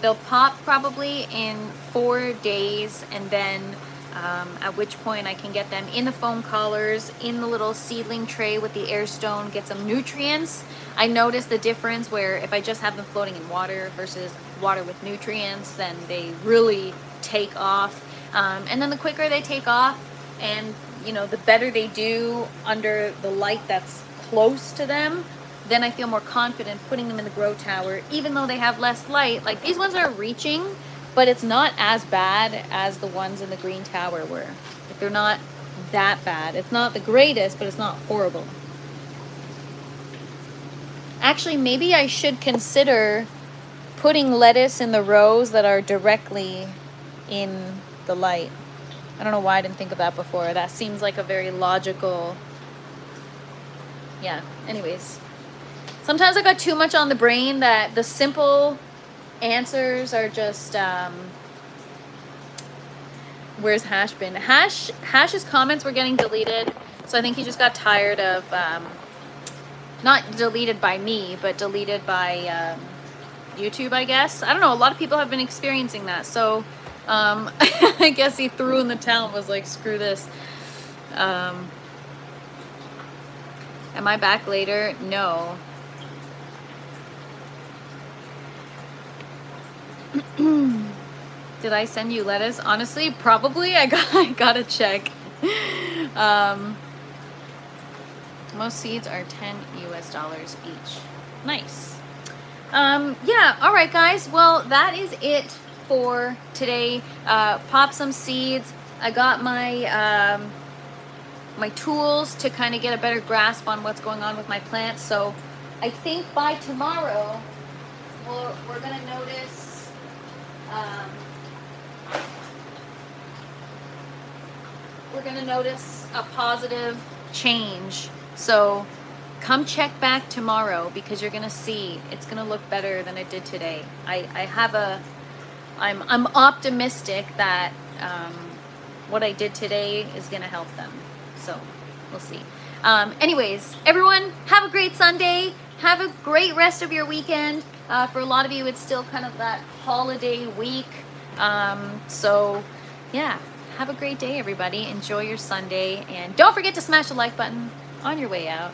they'll pop probably in 4 days, and then at which point I can get them in the foam collars, in the little seedling tray with the air stone, get some nutrients. I noticed the difference where if I just have them floating in water versus water with nutrients, then they really take off. And then the quicker they take off, and you know, the better they do under the light that's close to them, then I feel more confident putting them in the grow tower, even though they have less light. Like, these ones are reaching, but it's not as bad as the ones in the green tower were. Like, they're not that bad. It's not the greatest, but it's not horrible. Actually, maybe I should consider putting lettuce in the rows that are directly in the light. I don't know why I didn't think of that before. That seems like a very logical... Yeah, anyways. Sometimes I got too much on the brain that the simple answers are just... Where's Hash been? Hash's comments were getting deleted, so I think he just got tired of... not deleted by me, but deleted by YouTube, I guess. I don't know. A lot of people have been experiencing that, so... I guess he threw in the towel and was like, screw this. Am I back later? No. Did I send you lettuce? Honestly, probably. I gotta check. Most seeds are $10 each. Nice. Yeah, all right, guys. Well, that is it for today. Pop some seeds. I got my my tools to kind of get a better grasp on what's going on with my plants. So I think by tomorrow, we're gonna notice a positive change. So come check back tomorrow, because you're gonna see it's gonna look better than it did today. I'm optimistic that what I did today is gonna help them. So we'll see. Anyways, everyone, have a great Sunday. Have a great rest of your weekend. For a lot of you, it's still kind of that holiday week. So yeah, have a great day, everybody. Enjoy your Sunday. And don't forget to smash the like button on your way out.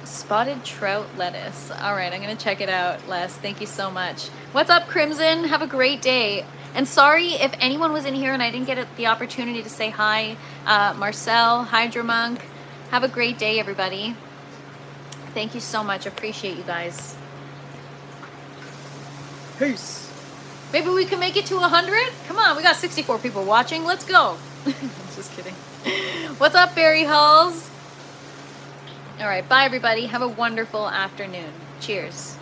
Spotted trout lettuce. All right, I'm going to check it out, Les. Thank you so much. What's up, Crimson? Have a great day. And sorry if anyone was in here and I didn't get the opportunity to say hi. Marcel, Hydromonk. Have a great day, everybody. Thank you so much. Appreciate you guys. Peace. Maybe we can make it to 100? Come on, we got 64 people watching. Let's go. Just kidding. What's up, Barry Halls? All right, bye, everybody. Have a wonderful afternoon. Cheers.